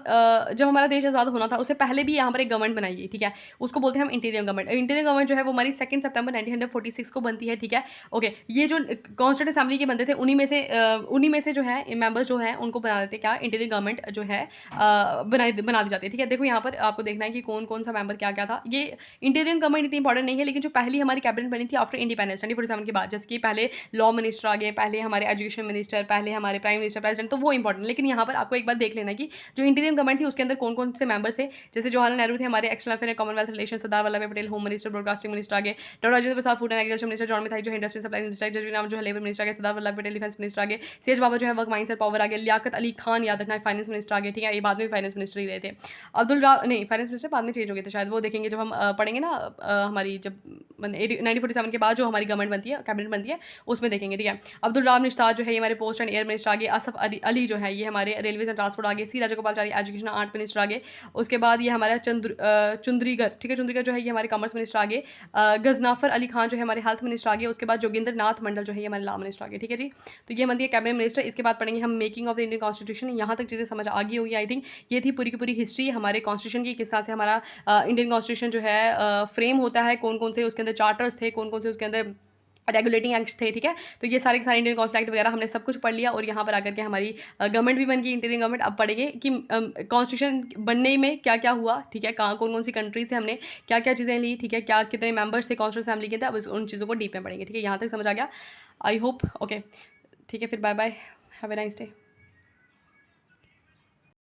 हमारा देश आज़ाद होना था उससे पहले भी यहाँ पर एक गवर्नमेंट बनाएगी, ठीक है। उसको बोलते हैं हम इंटीरियम गवर्नमेंट। इंटीरियम गवर्नमेंट जो है वो हमारी 2 सितंबर 1946 को बनती है, ठीक है। ओके, ये जो कॉन्स्टिट्यूंट असेंबली के बनते थे उन्हीं में से जो है मेंबर्स जो है उनको बना देते क्या, इंटीरियम गवर्नमेंट जो है बना दी जाती है, ठीक है। देखो यहाँ पर आपको देखना है कि कौन कौन सा मेंबर क्या क्या था। ये इंटीरियम गवर्नमेंट इतनी इंपॉर्टेंट नहीं है, लेकिन जो पहली हमारी कैबिनेट बनी थी आफ्टर इंडिपेंडेंस 1947 के बाद, जैसे कि पहले लॉ मिनिस्टर आ गए, पहले हमारे एजुकेशन मिनिस्टर, पहले हमारे प्राइम मिनिस्टर, प्रेसिडेंट, तो वो इंपॉर्टेंट। लेकिन यहाँ पर आपको एक बात देख लेना कि जो इंटीरियम गवर्नमेंट थी उसके अंदर कौन कौन से मेंबर्स थे। जैसे जवाहरलाल नेहरू थे हमारे external affair commonwealth relation, Sardar Vallabh Bhai Patel home minister broadcasting minister आगे, doctor Rajendra Prasad food and agriculture minister, John Mathai जो इंडस्ट्री सप्लाई मिनिस्टर, जजवी राम जो है लेबर मिनिस्टर आगे, सरदार वल्लभ पटेल डिफेंस मिनिस्टर आगे, सीएच बाबा जो है वर्क माइंड्स एंड पावर आगे, लियाकत अली खान याद रखना फाइनेंस मिनिस्टर आगे, ठीक है। ये बाद में फाइनेंस मिनिस्टर ही रहे थे। अब्दुल राव नहीं, फाइनेंस मिनिस्टर बाद में चेंज हो गए थे शायद, वो देखेंगे जब हम पढ़ेंगे ना हमारी जब 1947 के बाद जो हमारी गवर्नमेंट बनती है, कैबिनेट बनती है, उसमें देखेंगे, ठीक है। अब्दुल राम निश्तार जो है ये हमारे पोस्ट एंड एयर मिनिस्टर आगे, असफ अली जो है ये हमारे रेलवेज एंड ट्रांसपोर्ट आगे, सी राजगोपालचारी एजुकेशन आर्ट मिनिस्टर आगे। उसके बाद ये हमारा चुंद्रीगर, ठीक है, चुंद्रीगर जो है ये हमारे कॉमर्स मिनिस्टर आगे। गजनाफर अली खान जो है हमारे हेल्थ मिनिस्टर आगे। उसके बाद जोगिंदर नाथ मंडल जो है ये हमारे लॉ मिनिस्टर आगे, ठीक है जी। तो ये बनती है कैबिनेट मिनिस्टर। इसके बाद पढ़ेंगे हम making of the Indian constitution. यहाँ तक चीज़ें समझ आ गई होगी आई थिंक। ये थी पूरी की पूरी हिस्ट्री हमारे कॉन्स्टिट्यूशन की, किस तरह से हमारा इंडियन कॉन्स्टिट्यूशन जो है फ्रेम होता है, कौन कौन से उसके अंदर चार्टर्स थे, कौन कौन से उसके अंदर रेगुलेटिंग एक्ट्स थे, ठीक है। तो ये सारे के सारे इंडियन कॉन्स्टिट्यूशन एक्ट वगैरह हमने सब कुछ पढ़ लिया, और यहाँ पर आकर के हमारी गवर्नमेंट भी बन गई, इंटीरियम गवर्नमेंट। अब पढ़ेंगे कि कॉन्स्टिट्यूशन बनने में क्या क्या हुआ, ठीक है, कहाँ कौन कौन सी कंट्री से हमने क्या क्या चीज़ें ली, ठीक है, क्या कितने मेंबर्स थे कॉन्स्टिट्यूशन असेंबली के अंदर। अब उन चीज़ों को डीप में पढ़ेंगे, ठीक है। यहाँ तक समझ आ गया आई होप। ओके, ठीक है, फिर bye bye, have a nice day.